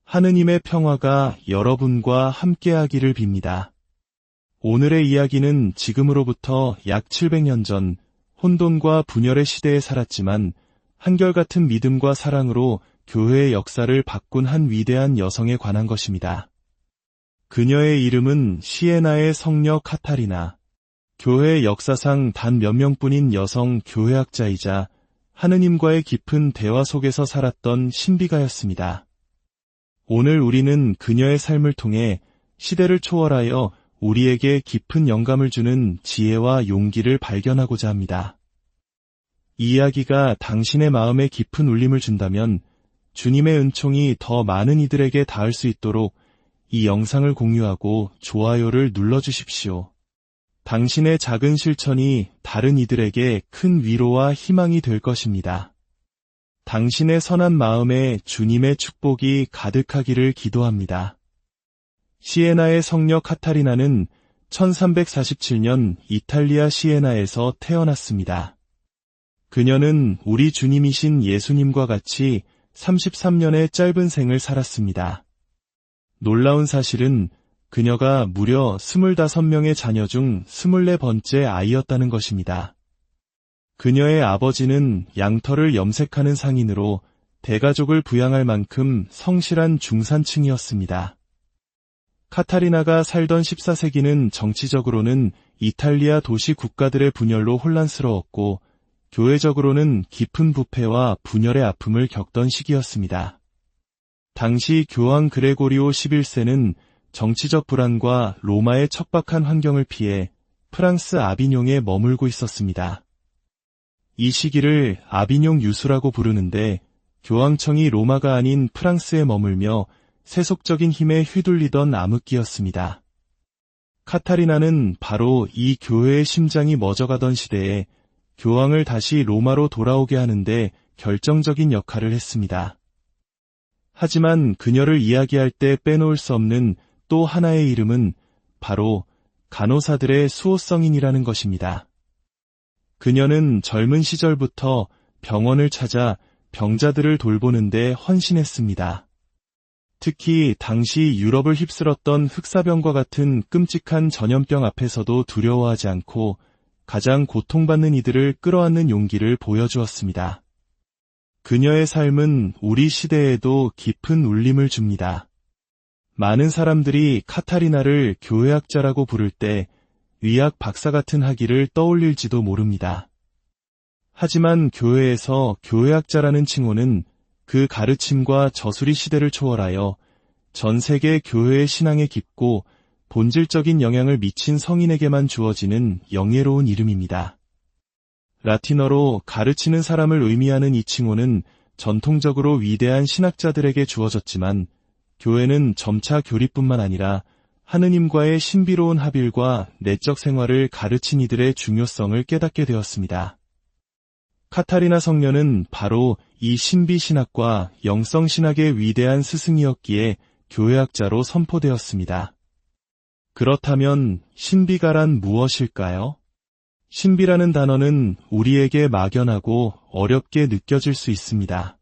하느님의 평화가 여러분과 함께하기를 빕니다. 오늘의 이야기는 지금으로부터 약 700년 전 혼돈과 분열의 시대에 살았지만 한결같은 믿음과 사랑으로 교회의 역사를 바꾼 한 위대한 여성에 관한 것입니다. 그녀의 이름은 시에나의 성녀 카타리나. 교회 역사상 단 몇 명뿐인 여성 교회학자이자 하느님과의 깊은 대화 속에서 살았던 신비가였습니다. 오늘 우리는 그녀의 삶을 통해 시대를 초월하여 우리에게 깊은 영감을 주는 지혜와 용기를 발견하고자 합니다. 이 이야기가 당신의 마음에 깊은 울림을 준다면 주님의 은총이 더 많은 이들에게 닿을 수 있도록 이 영상을 공유하고 좋아요를 눌러주십시오. 당신의 작은 실천이 다른 이들에게 큰 위로와 희망이 될 것입니다. 당신의 선한 마음에 주님의 축복이 가득하기를 기도합니다. 시에나의 성녀 카타리나는 1347년 이탈리아 시에나에서 태어났습니다. 그녀는 우리 주님이신 예수님과 같이 33년의 짧은 생을 살았습니다. 놀라운 사실은 그녀가 무려 25명의 자녀 중 24번째 아이였다는 것입니다. 그녀의 아버지는 양털을 염색하는 상인으로 대가족을 부양할 만큼 성실한 중산층이었습니다. 카타리나가 살던 14세기는 정치적으로는 이탈리아 도시 국가들의 분열로 혼란스러웠고 교회적으로는 깊은 부패와 분열의 아픔을 겪던 시기였습니다. 당시 교황 그레고리오 11세는 정치적 불안과 로마의 척박한 환경을 피해 프랑스 아비뇽에 머물고 있었습니다. 이 시기를 아비뇽 유수라고 부르는데 교황청이 로마가 아닌 프랑스에 머물며 세속적인 힘에 휘둘리던 암흑기였습니다. 카타리나는 바로 이 교회의 심장이 멎어가던 시대에 교황을 다시 로마로 돌아오게 하는데 결정적인 역할을 했습니다. 하지만 그녀를 이야기할 때 빼놓을 수 없는 또 하나의 이름은 바로 간호사들의 수호성인이라는 것입니다. 그녀는 젊은 시절부터 병원을 찾아 병자들을 돌보는데 헌신했습니다. 특히 당시 유럽을 휩쓸었던 흑사병과 같은 끔찍한 전염병 앞에서도 두려워하지 않고 가장 고통받는 이들을 끌어안는 용기를 보여주었습니다. 그녀의 삶은 우리 시대에도 깊은 울림을 줍니다. 많은 사람들이 카타리나를 교회학자라고 부를 때 의학 박사 같은 학위를 떠올릴지도 모릅니다. 하지만 교회에서 교회학자라는 칭호는 그 가르침과 저수리 시대를 초월하여 전 세계 교회의 신앙에 깊고 본질적인 영향을 미친 성인에게만 주어지는 영예로운 이름입니다. 라틴어로 가르치는 사람을 의미하는 이 칭호는 전통적으로 위대한 신학자들에게 주어졌지만 교회는 점차 교리뿐만 아니라 하느님과의 신비로운 합일과 내적 생활을 가르친 이들의 중요성을 깨닫게 되었습니다. 카타리나 성녀는 바로 이 신비신학과 영성신학의 위대한 스승이었기에 교회학자로 선포되었습니다. 그렇다면 신비가란 무엇일까요? 신비라는 단어는 우리에게 막연하고 어렵게 느껴질 수 있습니다.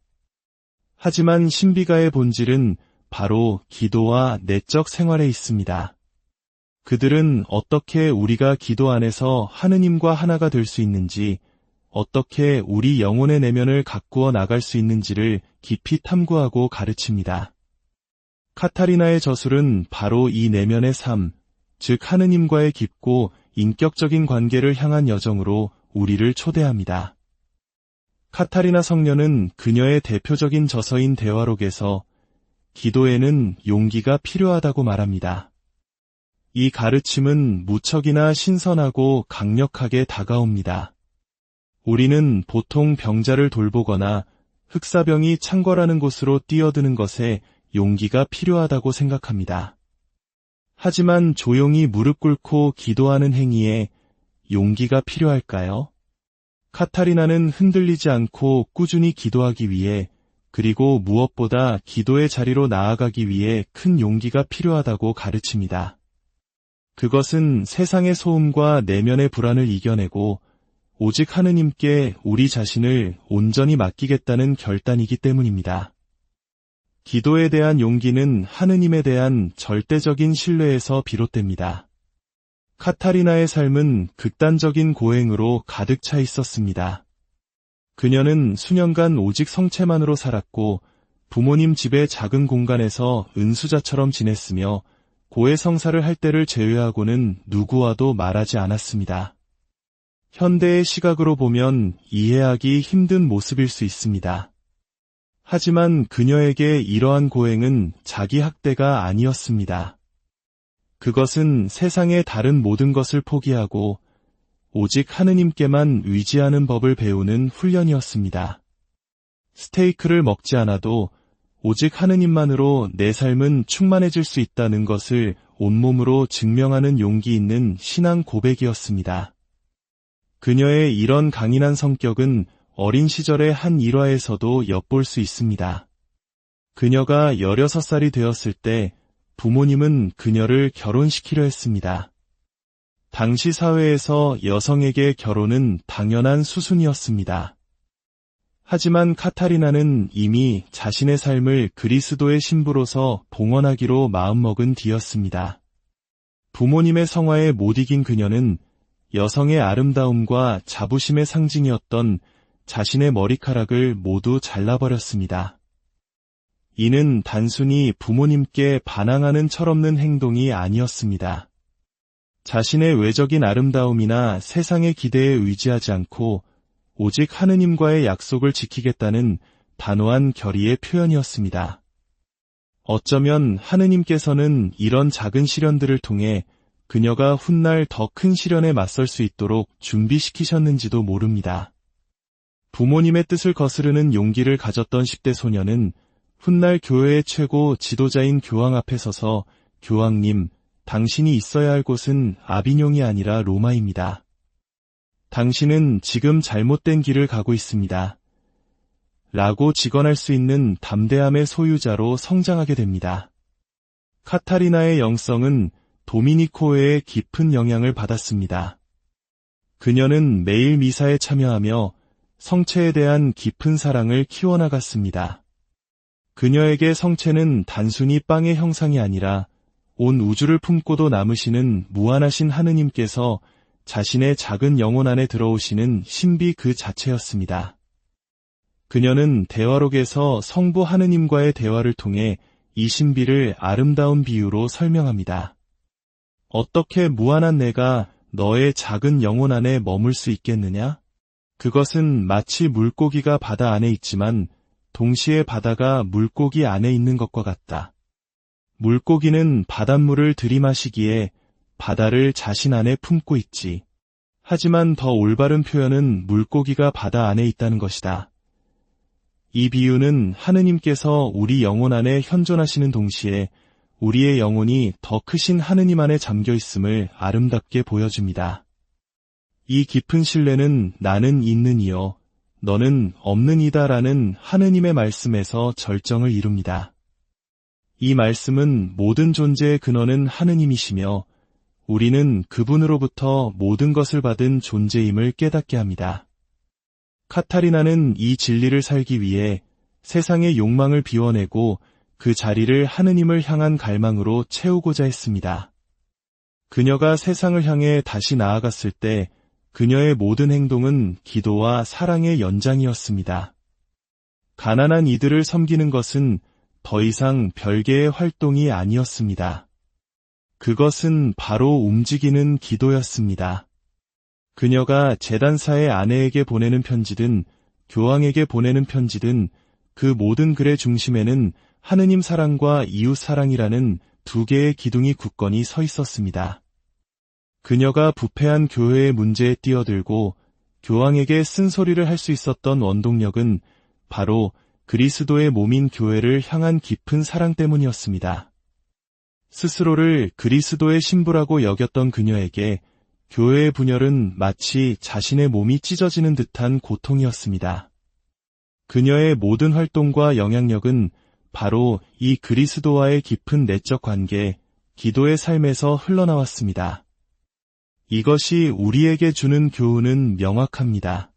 하지만 신비가의 본질은 바로 기도와 내적 생활에 있습니다. 그들은 어떻게 우리가 기도 안에서 하느님과 하나가 될 수 있는지, 어떻게 우리 영혼의 내면을 가꾸어 나갈 수 있는지를 깊이 탐구하고 가르칩니다. 카타리나의 저술은 바로 이 내면의 삶, 즉 하느님과의 깊고 인격적인 관계를 향한 여정으로 우리를 초대합니다. 카타리나 성녀는 그녀의 대표적인 저서인 대화록에서 기도에는 용기가 필요하다고 말합니다. 이 가르침은 무척이나 신선하고 강력하게 다가옵니다. 우리는 보통 병자를 돌보거나 흑사병이 창궐하는 곳으로 뛰어드는 것에 용기가 필요하다고 생각합니다. 하지만 조용히 무릎 꿇고 기도하는 행위에 용기가 필요할까요? 카타리나는 흔들리지 않고 꾸준히 기도하기 위해, 그리고 무엇보다 기도의 자리로 나아가기 위해 큰 용기가 필요하다고 가르칩니다. 그것은 세상의 소음과 내면의 불안을 이겨내고 오직 하느님께 우리 자신을 온전히 맡기겠다는 결단이기 때문입니다. 기도에 대한 용기는 하느님에 대한 절대적인 신뢰에서 비롯됩니다. 카타리나의 삶은 극단적인 고행으로 가득 차 있었습니다. 그녀는 수년간 오직 성체만으로 살았고 부모님 집의 작은 공간에서 은수자처럼 지냈으며 고해성사를 할 때를 제외하고는 누구와도 말하지 않았습니다. 현대의 시각으로 보면 이해하기 힘든 모습일 수 있습니다. 하지만 그녀에게 이러한 고행은 자기 학대가 아니었습니다. 그것은 세상의 다른 모든 것을 포기하고 오직 하느님께만 의지하는 법을 배우는 훈련이었습니다. 스테이크를 먹지 않아도 오직 하느님만으로 내 삶은 충만해질 수 있다는 것을 온몸으로 증명하는 용기 있는 신앙 고백이었습니다. 그녀의 이런 강인한 성격은 어린 시절의 한 일화에서도 엿볼 수 있습니다. 그녀가 16살이 되었을 때 부모님은 그녀를 결혼시키려 했습니다. 당시 사회에서 여성에게 결혼은 당연한 수순이었습니다. 하지만 카타리나는 이미 자신의 삶을 그리스도의 신부로서 봉헌하기로 마음먹은 뒤였습니다. 부모님의 성화에 못 이긴 그녀는 여성의 아름다움과 자부심의 상징이었던 자신의 머리카락을 모두 잘라버렸습니다. 이는 단순히 부모님께 반항하는 철없는 행동이 아니었습니다. 자신의 외적인 아름다움이나 세상의 기대에 의지하지 않고 오직 하느님과의 약속을 지키겠다는 단호한 결의의 표현이었습니다. 어쩌면 하느님께서는 이런 작은 시련들을 통해 그녀가 훗날 더 큰 시련에 맞설 수 있도록 준비시키셨는지도 모릅니다. 부모님의 뜻을 거스르는 용기를 가졌던 10대 소녀는 훗날 교회의 최고 지도자인 교황 앞에 서서 교황님, 당신이 있어야 할 곳은 아비뇽이 아니라 로마입니다. 당신은 지금 잘못된 길을 가고 있습니다. 라고 직언할 수 있는 담대함의 소유자로 성장하게 됩니다. 카타리나의 영성은 도미니코의 깊은 영향을 받았습니다. 그녀는 매일 미사에 참여하며 성체에 대한 깊은 사랑을 키워나갔습니다. 그녀에게 성체는 단순히 빵의 형상이 아니라 온 우주를 품고도 남으시는 무한하신 하느님께서 자신의 작은 영혼 안에 들어오시는 신비 그 자체였습니다. 그녀는 대화록에서 성부 하느님과의 대화를 통해 이 신비를 아름다운 비유로 설명합니다. 어떻게 무한한 내가 너의 작은 영혼 안에 머물 수 있겠느냐? 그것은 마치 물고기가 바다 안에 있지만 동시에 바다가 물고기 안에 있는 것과 같다. 물고기는 바닷물을 들이마시기에 바다를 자신 안에 품고 있지. 하지만 더 올바른 표현은 물고기가 바다 안에 있다는 것이다. 이 비유는 하느님께서 우리 영혼 안에 현존하시는 동시에 우리의 영혼이 더 크신 하느님 안에 잠겨 있음을 아름답게 보여줍니다. 이 깊은 신뢰는 나는 있는 이여 너는 없는 이다라는 하느님의 말씀에서 절정을 이룹니다. 이 말씀은 모든 존재의 근원은 하느님이시며 우리는 그분으로부터 모든 것을 받은 존재임을 깨닫게 합니다. 카타리나는 이 진리를 살기 위해 세상의 욕망을 비워내고 그 자리를 하느님을 향한 갈망으로 채우고자 했습니다. 그녀가 세상을 향해 다시 나아갔을 때 그녀의 모든 행동은 기도와 사랑의 연장이었습니다. 가난한 이들을 섬기는 것은 더 이상 별개의 활동이 아니었습니다. 그것은 바로 움직이는 기도였습니다. 그녀가 제단사의 아내에게 보내는 편지든 교황에게 보내는 편지든 그 모든 글의 중심에는 하느님 사랑과 이웃 사랑이라는 두 개의 기둥이 굳건히 서 있었습니다. 그녀가 부패한 교회의 문제에 뛰어들고 교황에게 쓴소리를 할 수 있었던 원동력은 바로 그리스도의 몸인 교회를 향한 깊은 사랑 때문이었습니다. 스스로를 그리스도의 신부라고 여겼던 그녀에게 교회의 분열은 마치 자신의 몸이 찢어지는 듯한 고통이었습니다. 그녀의 모든 활동과 영향력은 바로 이 그리스도와의 깊은 내적 관계, 기도의 삶에서 흘러나왔습니다. 이것이 우리에게 주는 교훈은 명확합니다.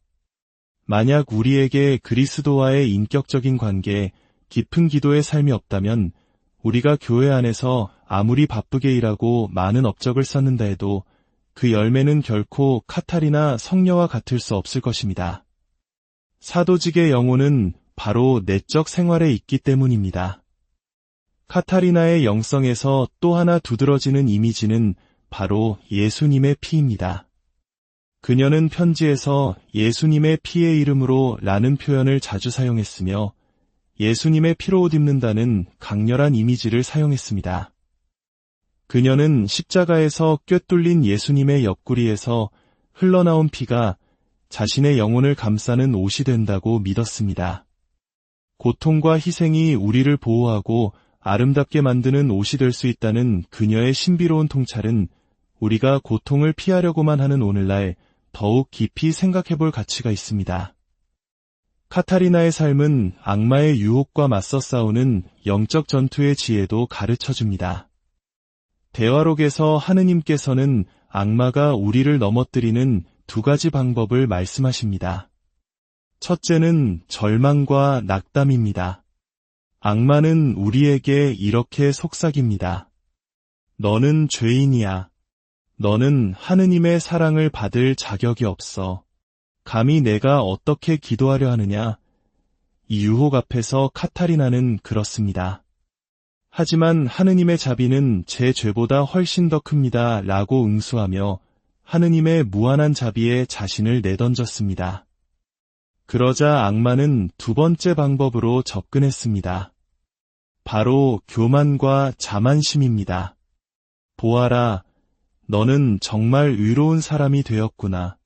만약 우리에게 그리스도와의 인격적인 관계, 깊은 기도의 삶이 없다면 우리가 교회 안에서 아무리 바쁘게 일하고 많은 업적을 쌓는다 해도 그 열매는 결코 카타리나 성녀와 같을 수 없을 것입니다. 사도직의 영혼은 바로 내적 생활에 있기 때문입니다. 카타리나의 영성에서 또 하나 두드러지는 이미지는 바로 예수님의 피입니다. 그녀는 편지에서 예수님의 피의 이름으로 라는 표현을 자주 사용했으며 예수님의 피로 옷 입는다는 강렬한 이미지를 사용했습니다. 그녀는 십자가에서 꿰뚫린 예수님의 옆구리에서 흘러나온 피가 자신의 영혼을 감싸는 옷이 된다고 믿었습니다. 고통과 희생이 우리를 보호하고 아름답게 만드는 옷이 될 수 있다는 그녀의 신비로운 통찰은 우리가 고통을 피하려고만 하는 오늘날 더욱 깊이 생각해볼 가치가 있습니다. 카타리나의 삶은 악마의 유혹과 맞서 싸우는 영적 전투의 지혜도 가르쳐줍니다. 대화록에서 하느님께서는 악마가 우리를 넘어뜨리는 두 가지 방법을 말씀하십니다. 첫째는 절망과 낙담입니다. 악마는 우리에게 이렇게 속삭입니다. 너는 죄인이야. 너는 하느님의 사랑을 받을 자격이 없어. 감히 내가 어떻게 기도하려 하느냐? 이 유혹 앞에서 카타리나는 그렇습니다. 하지만 하느님의 자비는 제 죄보다 훨씬 더 큽니다. 라고 응수하며 하느님의 무한한 자비에 자신을 내던졌습니다. 그러자 악마는 두 번째 방법으로 접근했습니다. 바로 교만과 자만심입니다. 보아라, 너는 정말 의로운 사람이 되었구나.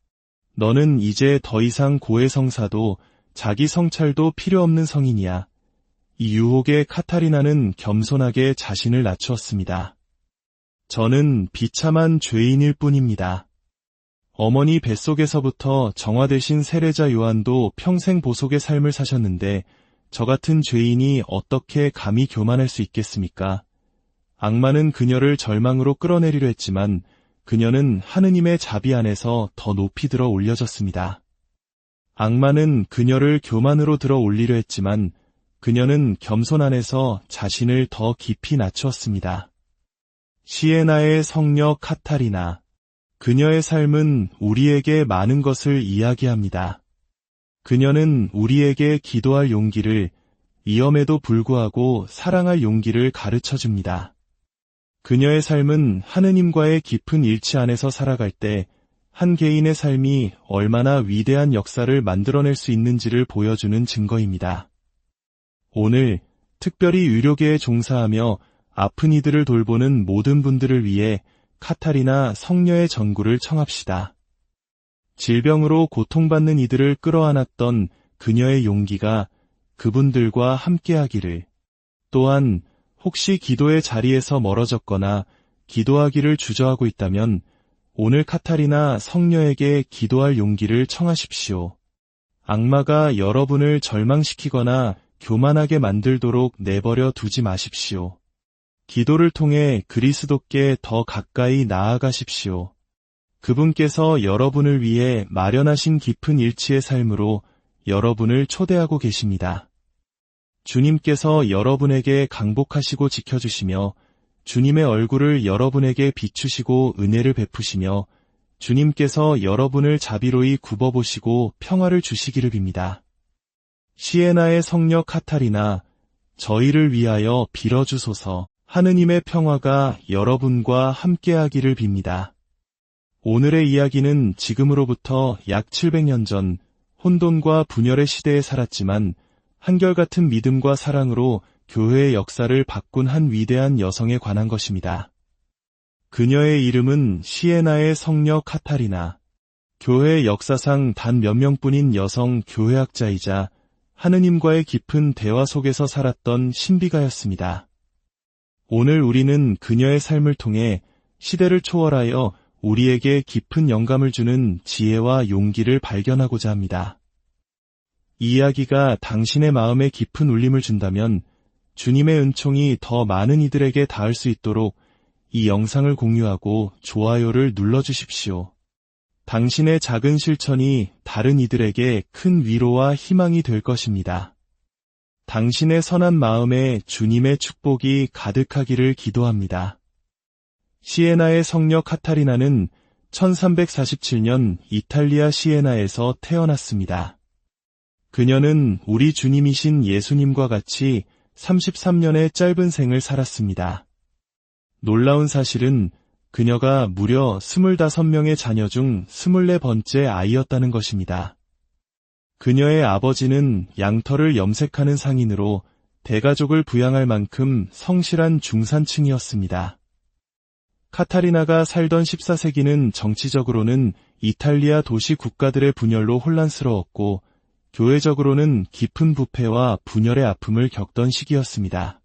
너는 이제 더 이상 고해성사도 자기 성찰도 필요 없는 성인이야. 이 유혹에 카타리나는 겸손하게 자신을 낮추었습니다. 저는 비참한 죄인일 뿐입니다. 어머니 뱃속에서부터 정화되신 세례자 요한도 평생 보속의 삶을 사셨는데 저 같은 죄인이 어떻게 감히 교만할 수 있겠습니까? 악마는 그녀를 절망으로 끌어내리려 했지만 그녀는 하느님의 자비 안에서 더 높이 들어 올려졌습니다. 악마는 그녀를 교만으로 들어 올리려 했지만 그녀는 겸손 안에서 자신을 더 깊이 낮추었습니다. 시에나의 성녀 카타리나. 그녀의 삶은 우리에게 많은 것을 이야기합니다. 그녀는 우리에게 기도할 용기를, 위험에도 불구하고 사랑할 용기를 가르쳐줍니다. 그녀의 삶은 하느님과의 깊은 일치 안에서 살아갈 때 한 개인의 삶이 얼마나 위대한 역사를 만들어낼 수 있는지를 보여주는 증거입니다. 오늘 특별히 의료계에 종사하며 아픈 이들을 돌보는 모든 분들을 위해 카타리나 성녀의 전구를 청합시다. 질병으로 고통받는 이들을 끌어안았던 그녀의 용기가 그분들과 함께하기를, 또한 혹시 기도의 자리에서 멀어졌거나 기도하기를 주저하고 있다면 오늘 카타리나 성녀에게 기도할 용기를 청하십시오. 악마가 여러분을 절망시키거나 교만하게 만들도록 내버려 두지 마십시오. 기도를 통해 그리스도께 더 가까이 나아가십시오. 그분께서 여러분을 위해 마련하신 깊은 일치의 삶으로 여러분을 초대하고 계십니다. 주님께서 여러분에게 강복하시고 지켜주시며 주님의 얼굴을 여러분에게 비추시고 은혜를 베푸시며 주님께서 여러분을 자비로이 굽어보시고 평화를 주시기를 빕니다. 시에나의 성녀 카타리나, 저희를 위하여 빌어주소서. 하느님의 평화가 여러분과 함께하기를 빕니다. 오늘의 이야기는 지금으로부터 약 700년 전 혼돈과 분열의 시대에 살았지만 한결같은 믿음과 사랑으로 교회의 역사를 바꾼 한 위대한 여성에 관한 것입니다. 그녀의 이름은 시에나의 성녀 카타리나. 교회 역사상 단 몇 명뿐인 여성 교회학자이자 하느님과의 깊은 대화 속에서 살았던 신비가였습니다. 오늘 우리는 그녀의 삶을 통해 시대를 초월하여 우리에게 깊은 영감을 주는 지혜와 용기를 발견하고자 합니다. 이 이야기가 당신의 마음에 깊은 울림을 준다면 주님의 은총이 더 많은 이들에게 닿을 수 있도록 이 영상을 공유하고 좋아요를 눌러주십시오. 당신의 작은 실천이 다른 이들에게 큰 위로와 희망이 될 것입니다. 당신의 선한 마음에 주님의 축복이 가득하기를 기도합니다. 시에나의 성녀 카타리나는 1347년 이탈리아 시에나에서 태어났습니다. 그녀는 우리 주님이신 예수님과 같이 33년의 짧은 생을 살았습니다. 놀라운 사실은 그녀가 무려 25명의 자녀 중 24번째 아이였다는 것입니다. 그녀의 아버지는 양털을 염색하는 상인으로 대가족을 부양할 만큼 성실한 중산층이었습니다. 카타리나가 살던 14세기는 정치적으로는 이탈리아 도시 국가들의 분열로 혼란스러웠고 교회적으로는 깊은 부패와 분열의 아픔을 겪던 시기였습니다.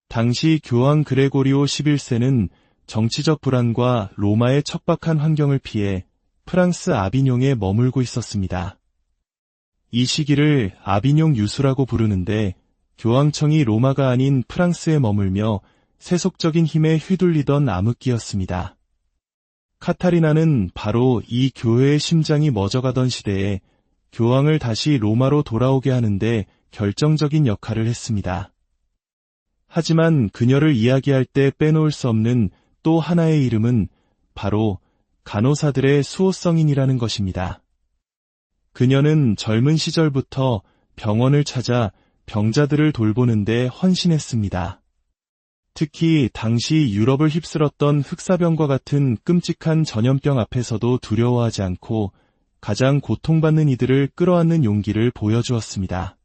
당시 교황 그레고리오 11세는 정치적 불안과 로마의 척박한 환경을 피해 프랑스 아비뇽에 머물고 있었습니다. 이 시기를 아비뇽 유수라고 부르는데 교황청이 로마가 아닌 프랑스에 머물며 세속적인 힘에 휘둘리던 암흑기였습니다. 카타리나는 바로 이 교회의 심장이 멎어가던 시대에 교황을 다시 로마로 돌아오게 하는데 결정적인 역할을 했습니다. 하지만 그녀를 이야기할 때 빼놓을 수 없는 또 하나의 이름은 바로 간호사들의 수호성인이라는 것입니다. 그녀는 젊은 시절부터 병원을 찾아 병자들을 돌보는데 헌신했습니다. 특히 당시 유럽을 휩쓸었던 흑사병과 같은 끔찍한 전염병 앞에서도 두려워하지 않고 가장 고통받는 이들을 끌어안는 용기를 보여주었습니다.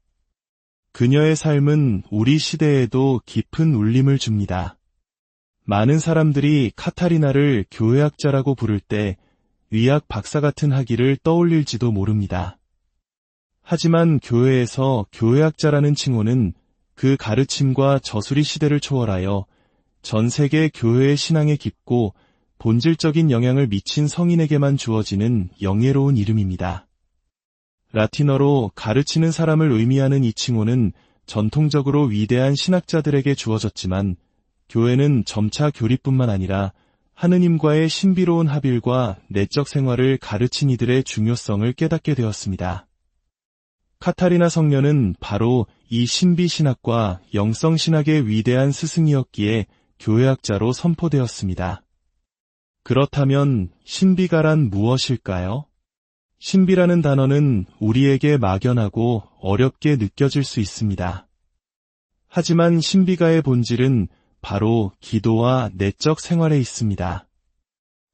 그녀의 삶은 우리 시대에도 깊은 울림을 줍니다. 많은 사람들이 카타리나를 교회학자라고 부를 때 의학 박사 같은 학위를 떠올릴지도 모릅니다. 하지만 교회에서 교회학자라는 칭호는 그 가르침과 저수리 시대를 초월하여 전 세계 교회의 신앙에 깊고 본질적인 영향을 미친 성인에게만 주어지는 영예로운 이름입니다. 라틴어로 가르치는 사람을 의미하는 이 칭호는 전통적으로 위대한 신학자들에게 주어졌지만 교회는 점차 교리뿐만 아니라 하느님과의 신비로운 합일과 내적 생활을 가르친 이들의 중요성을 깨닫게 되었습니다. 카타리나 성녀는 바로 이 신비신학과 영성신학의 위대한 스승이었기에 교회학자로 선포되었습니다. 그렇다면 신비가란 무엇일까요? 신비라는 단어는 우리에게 막연하고 어렵게 느껴질 수 있습니다. 하지만 신비가의 본질은 바로 기도와 내적 생활에 있습니다.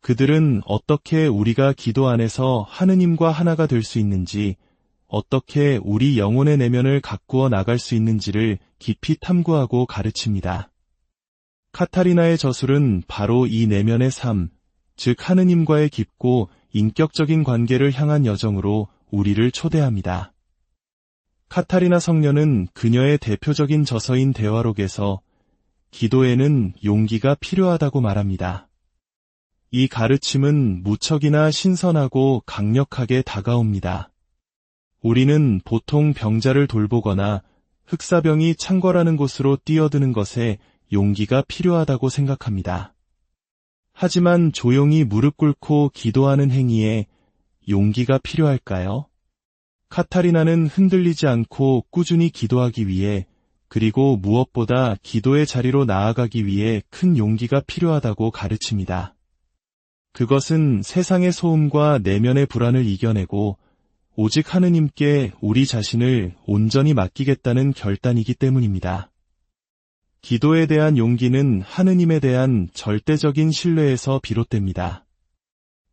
그들은 어떻게 우리가 기도 안에서 하느님과 하나가 될 수 있는지, 어떻게 우리 영혼의 내면을 가꾸어 나갈 수 있는지를 깊이 탐구하고 가르칩니다. 카타리나의 저술은 바로 이 내면의 삶, 즉 하느님과의 깊고 인격적인 관계를 향한 여정으로 우리를 초대합니다. 카타리나 성녀는 그녀의 대표적인 저서인 대화록에서 기도에는 용기가 필요하다고 말합니다. 이 가르침은 무척이나 신선하고 강력하게 다가옵니다. 우리는 보통 병자를 돌보거나 흑사병이 창궐하는 곳으로 뛰어드는 것에 용기가 필요하다고 생각합니다. 하지만 조용히 무릎 꿇고 기도하는 행위에 용기가 필요할까요? 카타리나는 흔들리지 않고 꾸준히 기도하기 위해, 그리고 무엇보다 기도의 자리로 나아가기 위해 큰 용기가 필요하다고 가르칩니다. 그것은 세상의 소음과 내면의 불안을 이겨내고 오직 하느님께 우리 자신을 온전히 맡기겠다는 결단이기 때문입니다. 기도에 대한 용기는 하느님에 대한 절대적인 신뢰에서 비롯됩니다.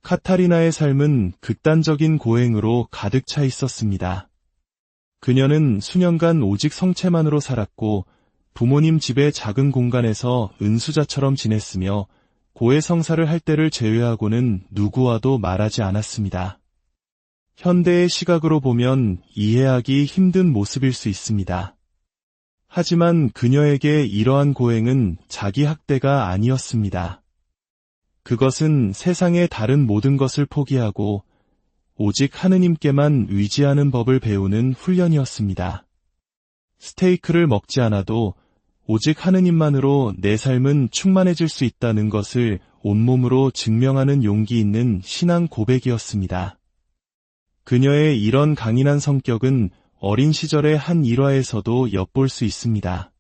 카타리나의 삶은 극단적인 고행으로 가득 차 있었습니다. 그녀는 수년간 오직 성체만으로 살았고 부모님 집의 작은 공간에서 은수자처럼 지냈으며 고해성사를 할 때를 제외하고는 누구와도 말하지 않았습니다. 현대의 시각으로 보면 이해하기 힘든 모습일 수 있습니다. 하지만 그녀에게 이러한 고행은 자기 학대가 아니었습니다. 그것은 세상의 다른 모든 것을 포기하고 오직 하느님께만 의지하는 법을 배우는 훈련이었습니다. 스테이크를 먹지 않아도 오직 하느님만으로 내 삶은 충만해질 수 있다는 것을 온몸으로 증명하는 용기 있는 신앙 고백이었습니다. 그녀의 이런 강인한 성격은 어린 시절의 한 일화에서도 엿볼 수 있습니다.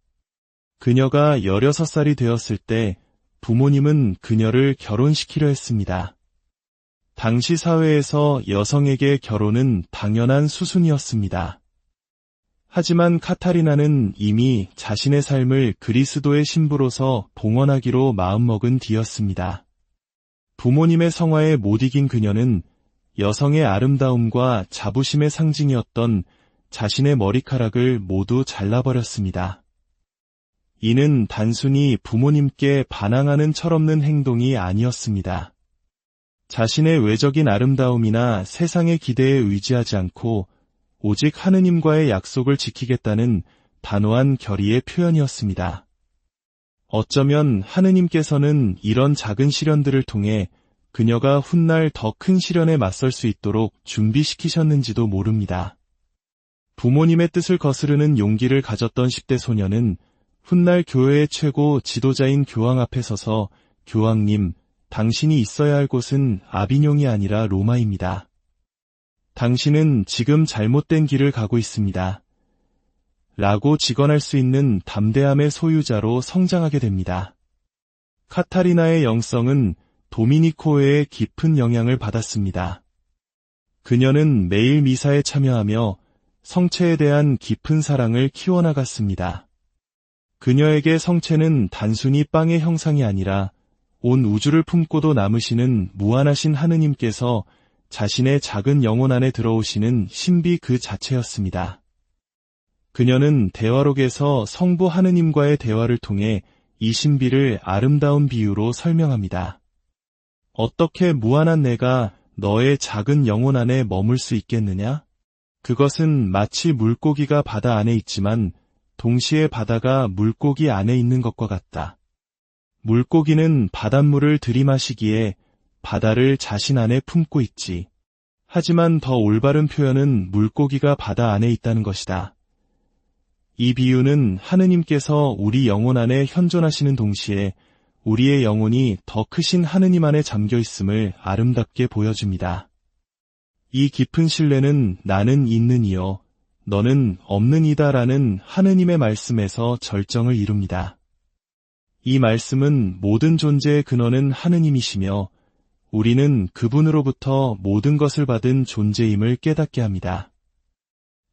그녀가 16살이 되었을 때 부모님은 그녀를 결혼시키려 했습니다. 당시 사회에서 여성에게 결혼은 당연한 수순이었습니다. 하지만 카타리나는 이미 자신의 삶을 그리스도의 신부로서 봉헌하기로 마음먹은 뒤였습니다. 부모님의 성화에 못 이긴 그녀는 여성의 아름다움과 자부심의 상징이었던 자신의 머리카락을 모두 잘라버렸습니다. 이는 단순히 부모님께 반항하는 철없는 행동이 아니었습니다. 자신의 외적인 아름다움이나 세상의 기대에 의지하지 않고 오직 하느님과의 약속을 지키겠다는 단호한 결의의 표현이었습니다. 어쩌면 하느님께서는 이런 작은 시련들을 통해 그녀가 훗날 더 큰 시련에 맞설 수 있도록 준비시키셨는지도 모릅니다. 부모님의 뜻을 거스르는 용기를 가졌던 10대 소녀는 훗날 교회의 최고 지도자인 교황 앞에 서서 교황님, 당신이 있어야 할 곳은 아비뇽이 아니라 로마입니다. 당신은 지금 잘못된 길을 가고 있습니다. 라고 직언할 수 있는 담대함의 소유자로 성장하게 됩니다. 카타리나의 영성은 도미니코의 깊은 영향을 받았습니다. 그녀는 매일 미사에 참여하며 성체에 대한 깊은 사랑을 키워나갔습니다. 그녀에게 성체는 단순히 빵의 형상이 아니라 온 우주를 품고도 남으시는 무한하신 하느님께서 자신의 작은 영혼 안에 들어오시는 신비 그 자체였습니다. 그녀는 대화록에서 성부 하느님과의 대화를 통해 이 신비를 아름다운 비유로 설명합니다. 어떻게 무한한 내가 너의 작은 영혼 안에 머물 수 있겠느냐? 그것은 마치 물고기가 바다 안에 있지만 동시에 바다가 물고기 안에 있는 것과 같다. 물고기는 바닷물을 들이마시기에 바다를 자신 안에 품고 있지. 하지만 더 올바른 표현은 물고기가 바다 안에 있다는 것이다. 이 비유는 하느님께서 우리 영혼 안에 현존하시는 동시에 우리의 영혼이 더 크신 하느님 안에 잠겨 있음을 아름답게 보여줍니다. 이 깊은 신뢰는 나는 있는 이요, 너는 없는 이다라는 하느님의 말씀에서 절정을 이룹니다. 이 말씀은 모든 존재의 근원은 하느님이시며 우리는 그분으로부터 모든 것을 받은 존재임을 깨닫게 합니다.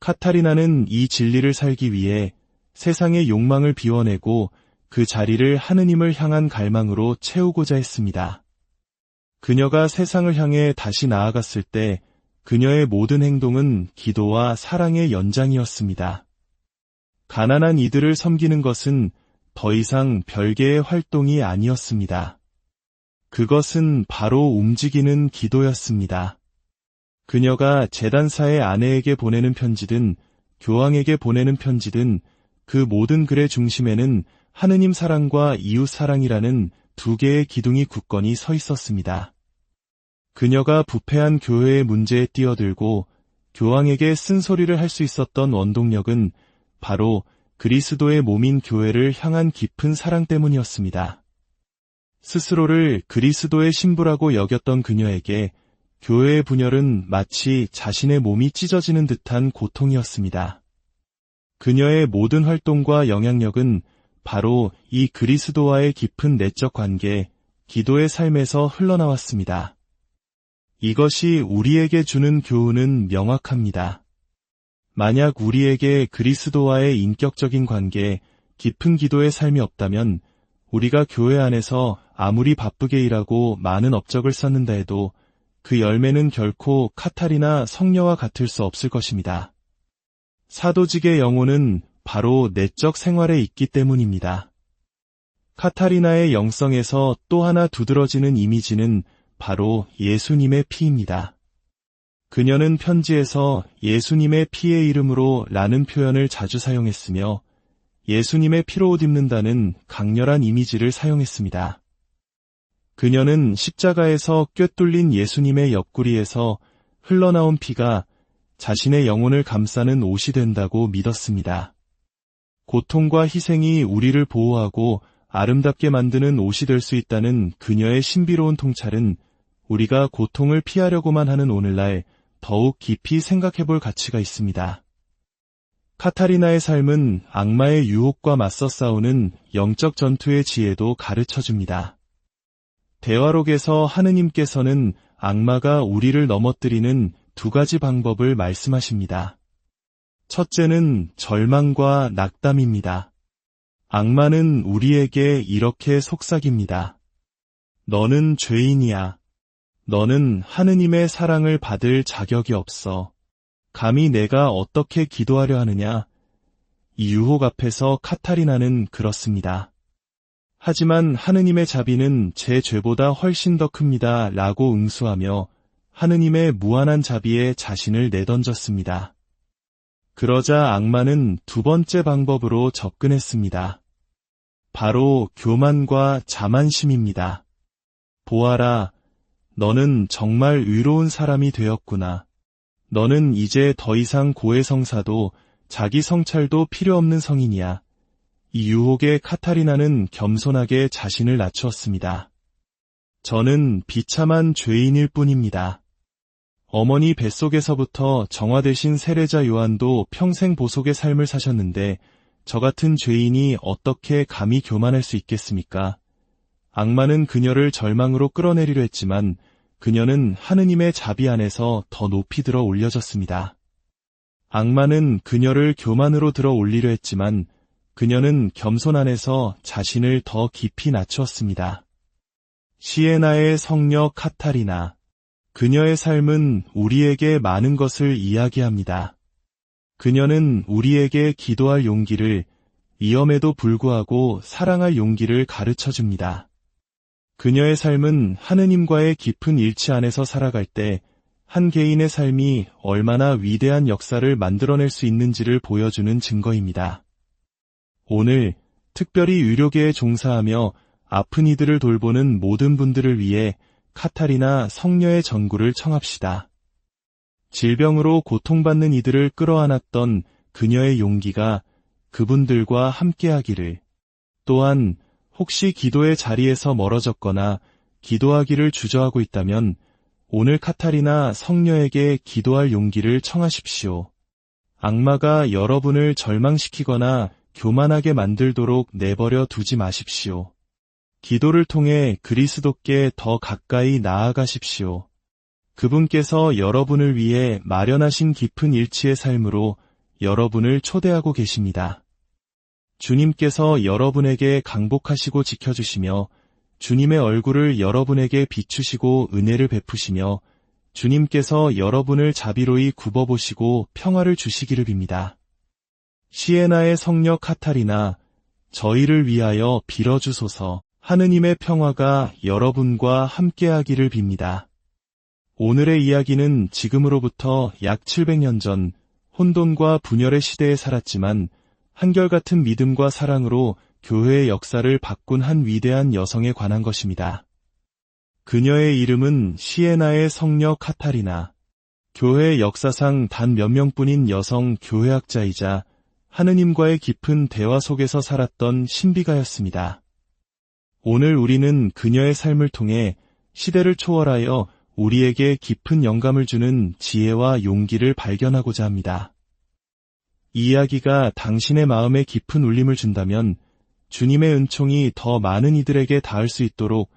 카타리나는 이 진리를 살기 위해 세상의 욕망을 비워내고 그 자리를 하느님을 향한 갈망으로 채우고자 했습니다. 그녀가 세상을 향해 다시 나아갔을 때 그녀의 모든 행동은 기도와 사랑의 연장이었습니다. 가난한 이들을 섬기는 것은 더 이상 별개의 활동이 아니었습니다. 그것은 바로 움직이는 기도였습니다. 그녀가 제단사의 아내에게 보내는 편지든 교황에게 보내는 편지든 그 모든 글의 중심에는 하느님 사랑과 이웃 사랑이라는 두 개의 기둥이 굳건히 서 있었습니다. 그녀가 부패한 교회의 문제에 뛰어들고 교황에게 쓴소리를 할 수 있었던 원동력은 바로 그리스도의 몸인 교회를 향한 깊은 사랑 때문이었습니다. 스스로를 그리스도의 신부라고 여겼던 그녀에게 교회의 분열은 마치 자신의 몸이 찢어지는 듯한 고통이었습니다. 그녀의 모든 활동과 영향력은 바로 이 그리스도와의 깊은 내적 관계, 기도의 삶에서 흘러나왔습니다. 이것이 우리에게 주는 교훈은 명확합니다. 만약 우리에게 그리스도와의 인격적인 관계, 깊은 기도의 삶이 없다면 우리가 교회 안에서 아무리 바쁘게 일하고 많은 업적을 쌓는다 해도 그 열매는 결코 카타리나 성녀와 같을 수 없을 것입니다. 사도직의 영혼은 바로 내적 생활에 있기 때문입니다. 카타리나의 영성에서 또 하나 두드러지는 이미지는 바로 예수님의 피입니다. 그녀는 편지에서 예수님의 피의 이름으로 라는 표현을 자주 사용했으며 예수님의 피로 옷 입는다는 강렬한 이미지를 사용했습니다. 그녀는 십자가에서 꿰뚫린 예수님의 옆구리에서 흘러나온 피가 자신의 영혼을 감싸는 옷이 된다고 믿었습니다. 고통과 희생이 우리를 보호하고 아름답게 만드는 옷이 될 수 있다는 그녀의 신비로운 통찰은 우리가 고통을 피하려고만 하는 오늘날 더욱 깊이 생각해 볼 가치가 있습니다. 카타리나의 삶은 악마의 유혹과 맞서 싸우는 영적 전투의 지혜도 가르쳐줍니다. 대화록에서 하느님께서는 악마가 우리를 넘어뜨리는 두 가지 방법을 말씀하십니다. 첫째는 절망과 낙담입니다. 악마는 우리에게 이렇게 속삭입니다. 너는 죄인이야. 너는 하느님의 사랑을 받을 자격이 없어. 감히 내가 어떻게 기도하려 하느냐? 이 유혹 앞에서 카타리나는 그렇습니다. 하지만 하느님의 자비는 제 죄보다 훨씬 더 큽니다. 라고 응수하며 하느님의 무한한 자비에 자신을 내던졌습니다. 그러자 악마는 두 번째 방법으로 접근했습니다. 바로 교만과 자만심입니다. 보아라, 너는 정말 의로운 사람이 되었구나. 너는 이제 더 이상 고해성사도 자기 성찰도 필요 없는 성인이야. 이 유혹에 카타리나는 겸손하게 자신을 낮추었습니다. 저는 비참한 죄인일 뿐입니다. 어머니 뱃속에서부터 정화되신 세례자 요한도 평생 보속의 삶을 사셨는데 저 같은 죄인이 어떻게 감히 교만할 수 있겠습니까? 악마는 그녀를 절망으로 끌어내리려 했지만 그녀는 하느님의 자비 안에서 더 높이 들어 올려졌습니다. 악마는 그녀를 교만으로 들어 올리려 했지만 그녀는 겸손 안에서 자신을 더 깊이 낮추었습니다. 시에나의 성녀 카타리나. 그녀의 삶은 우리에게 많은 것을 이야기합니다. 그녀는 우리에게 기도할 용기를, 위험에도 불구하고 사랑할 용기를 가르쳐줍니다. 그녀의 삶은 하느님과의 깊은 일치 안에서 살아갈 때 한 개인의 삶이 얼마나 위대한 역사를 만들어낼 수 있는지를 보여주는 증거입니다. 오늘 특별히 의료계에 종사하며 아픈 이들을 돌보는 모든 분들을 위해 카타리나 성녀의 전구를 청합시다. 질병으로 고통받는 이들을 끌어안았던 그녀의 용기가 그분들과 함께하기를, 또한 혹시 기도의 자리에서 멀어졌거나 기도하기를 주저하고 있다면 오늘 카타리나 성녀에게 기도할 용기를 청하십시오. 악마가 여러분을 절망시키거나 교만하게 만들도록 내버려 두지 마십시오. 기도를 통해 그리스도께 더 가까이 나아가십시오. 그분께서 여러분을 위해 마련하신 깊은 일치의 삶으로 여러분을 초대하고 계십니다. 주님께서 여러분에게 강복하시고 지켜주시며 주님의 얼굴을 여러분에게 비추시고 은혜를 베푸시며 주님께서 여러분을 자비로이 굽어보시고 평화를 주시기를 빕니다. 시에나의 성녀 카타리나, 저희를 위하여 빌어주소서. 하느님의 평화가 여러분과 함께하기를 빕니다. 오늘의 이야기는 지금으로부터 약 700년 전 혼돈과 분열의 시대에 살았지만 한결같은 믿음과 사랑으로 교회의 역사를 바꾼 한 위대한 여성에 관한 것입니다. 그녀의 이름은 시에나의 성녀 카타리나. 교회 역사상 단 몇 명뿐인 여성 교회학자이자 하느님과의 깊은 대화 속에서 살았던 신비가였습니다. 오늘 우리는 그녀의 삶을 통해 시대를 초월하여 우리에게 깊은 영감을 주는 지혜와 용기를 발견하고자 합니다. 이 이야기가 당신의 마음에 깊은 울림을 준다면 주님의 은총이 더 많은 이들에게 닿을 수 있도록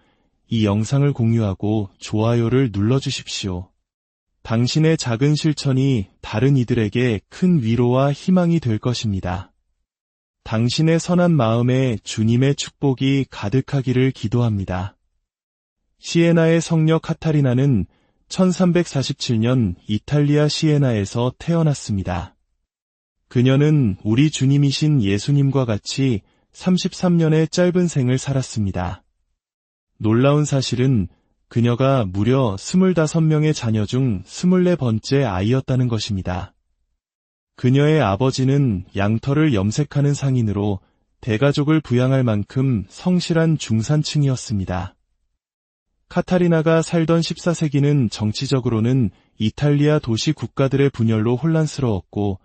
이 영상을 공유하고 좋아요를 눌러주십시오. 당신의 작은 실천이 다른 이들에게 큰 위로와 희망이 될 것입니다. 당신의 선한 마음에 주님의 축복이 가득하기를 기도합니다. 시에나의 성녀 카타리나는 1347년 이탈리아 시에나에서 태어났습니다. 그녀는 우리 주님이신 예수님과 같이 33년의 짧은 생을 살았습니다. 놀라운 사실은 그녀가 무려 25명의 자녀 중 24번째 아이였다는 것입니다. 그녀의 아버지는 양털을 염색하는 상인으로 대가족을 부양할 만큼 성실한 중산층이었습니다. 카타리나가 살던 14세기는 정치적으로는 이탈리아 도시 국가들의 분열로 혼란스러웠고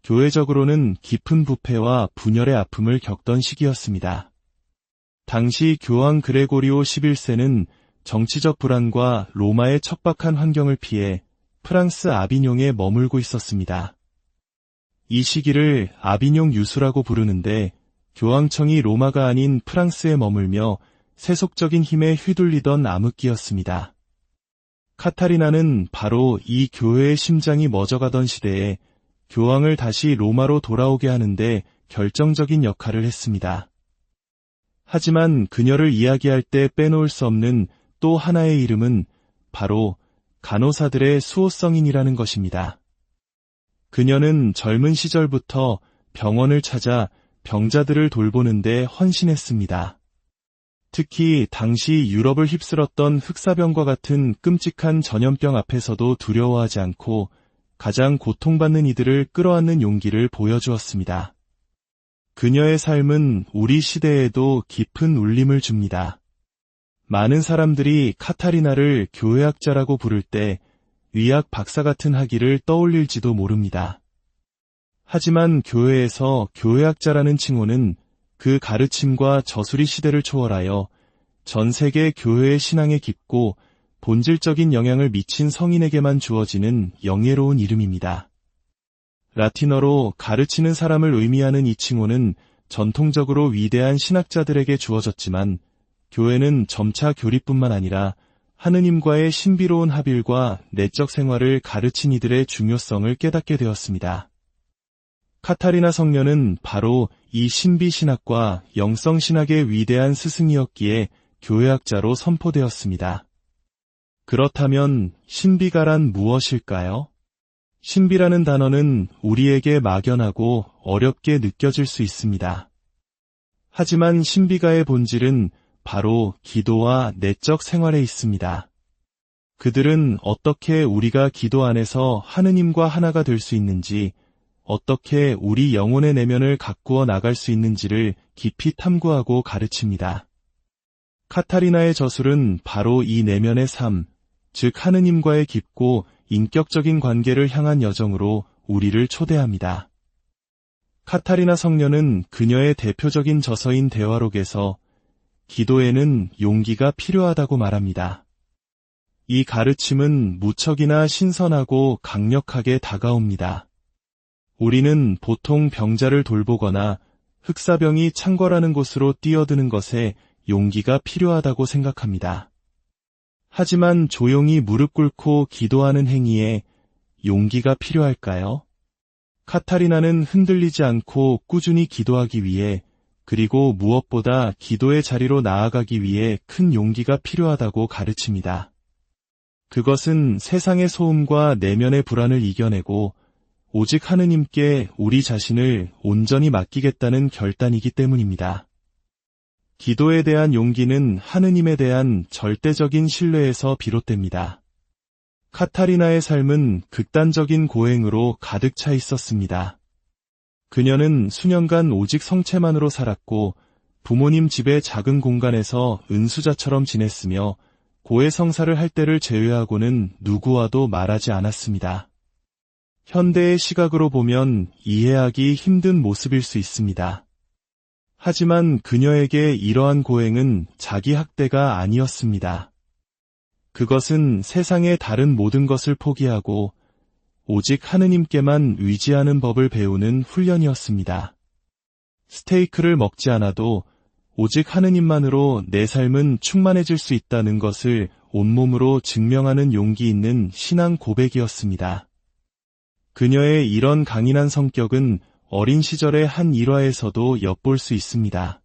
교회적으로는 깊은 부패와 분열의 아픔을 겪던 시기였습니다. 당시 교황 그레고리오 11세는 정치적 불안과 로마의 척박한 환경을 피해 프랑스 아비뇽에 머물고 있었습니다. 이 시기를 아비뇽 유수라고 부르는데 교황청이 로마가 아닌 프랑스에 머물며 세속적인 힘에 휘둘리던 암흑기였습니다. 카타리나는 바로 이 교회의 심장이 멎어가던 시대에 교황을 다시 로마로 돌아오게 하는데 결정적인 역할을 했습니다. 하지만 그녀를 이야기할 때 빼놓을 수 없는 또 하나의 이름은 바로 간호사들의 수호성인이라는 것입니다. 그녀는 젊은 시절부터 병원을 찾아 병자들을 돌보는데 헌신했습니다. 특히 당시 유럽을 휩쓸었던 흑사병과 같은 끔찍한 전염병 앞에서도 두려워하지 않고 가장 고통받는 이들을 끌어안는 용기를 보여주었습니다. 그녀의 삶은 우리 시대에도 깊은 울림을 줍니다. 많은 사람들이 카타리나를 교회학자라고 부를 때 의학 박사 같은 학위를 떠올릴지도 모릅니다. 하지만 교회에서 교회학자라는 칭호는 그 가르침과 저수리 시대를 초월하여 전 세계 교회의 신앙에 깊고 본질적인 영향을 미친 성인에게만 주어지는 영예로운 이름입니다. 라틴어로 가르치는 사람을 의미하는 이 칭호는 전통적으로 위대한 신학자들에게 주어졌지만 교회는 점차 교리뿐만 아니라 하느님과의 신비로운 합일과 내적 생활을 가르친 이들의 중요성을 깨닫게 되었습니다. 카타리나 성녀는 바로 이 신비신학과 영성신학의 위대한 스승이었기에 교회학자로 선포되었습니다. 그렇다면 신비가란 무엇일까요? 신비라는 단어는 우리에게 막연하고 어렵게 느껴질 수 있습니다. 하지만 신비가의 본질은 바로 기도와 내적 생활에 있습니다. 그들은 어떻게 우리가 기도 안에서 하느님과 하나가 될 수 있는지, 어떻게 우리 영혼의 내면을 가꾸어 나갈 수 있는지를 깊이 탐구하고 가르칩니다. 카타리나의 저술은 바로 이 내면의 삶, 즉 하느님과의 깊고 인격적인 관계를 향한 여정으로 우리를 초대합니다. 카타리나 성녀는 그녀의 대표적인 저서인 대화록에서 기도에는 용기가 필요하다고 말합니다. 이 가르침은 무척이나 신선하고 강력하게 다가옵니다. 우리는 보통 병자를 돌보거나 흑사병이 창궐하는 곳으로 뛰어드는 것에 용기가 필요하다고 생각합니다. 하지만 조용히 무릎 꿇고 기도하는 행위에 용기가 필요할까요? 카타리나는 흔들리지 않고 꾸준히 기도하기 위해, 그리고 무엇보다 기도의 자리로 나아가기 위해 큰 용기가 필요하다고 가르칩니다. 그것은 세상의 소음과 내면의 불안을 이겨내고 오직 하느님께 우리 자신을 온전히 맡기겠다는 결단이기 때문입니다. 기도에 대한 용기는 하느님에 대한 절대적인 신뢰에서 비롯됩니다. 카타리나의 삶은 극단적인 고행으로 가득 차 있었습니다. 그녀는 수년간 오직 성체만으로 살았고 부모님 집의 작은 공간에서 은수자처럼 지냈으며 고해성사를 할 때를 제외하고는 누구와도 말하지 않았습니다. 현대의 시각으로 보면 이해하기 힘든 모습일 수 있습니다. 하지만 그녀에게 이러한 고행은 자기 학대가 아니었습니다. 그것은 세상의 다른 모든 것을 포기하고 오직 하느님께만 의지하는 법을 배우는 훈련이었습니다. 스테이크를 먹지 않아도 오직 하느님만으로 내 삶은 충만해질 수 있다는 것을 온몸으로 증명하는 용기 있는 신앙 고백이었습니다. 그녀의 이런 강인한 성격은 어린 시절의 한 일화에서도 엿볼 수 있습니다.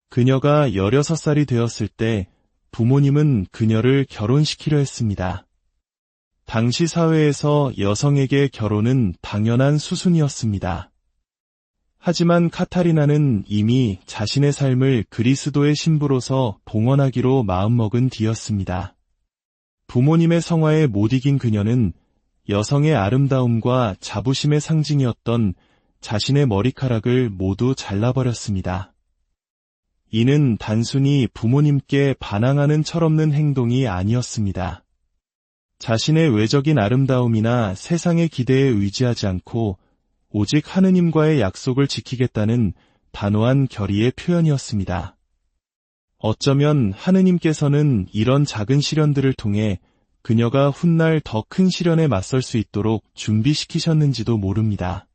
그녀가 16살이 되었을 때 부모님은 그녀를 결혼시키려 했습니다. 당시 사회에서 여성에게 결혼은 당연한 수순이었습니다. 하지만 카타리나는 이미 자신의 삶을 그리스도의 신부로서 봉헌하기로 마음먹은 뒤였습니다. 부모님의 성화에 못 이긴 그녀는 여성의 아름다움과 자부심의 상징이었던 자신의 머리카락을 모두 잘라버렸습니다. 이는 단순히 부모님께 반항하는 철없는 행동이 아니었습니다. 자신의 외적인 아름다움이나 세상의 기대에 의지하지 않고 오직 하느님과의 약속을 지키겠다는 단호한 결의의 표현이었습니다. 어쩌면 하느님께서는 이런 작은 시련들을 통해 그녀가 훗날 더 큰 시련에 맞설 수 있도록 준비시키셨는지도 모릅니다.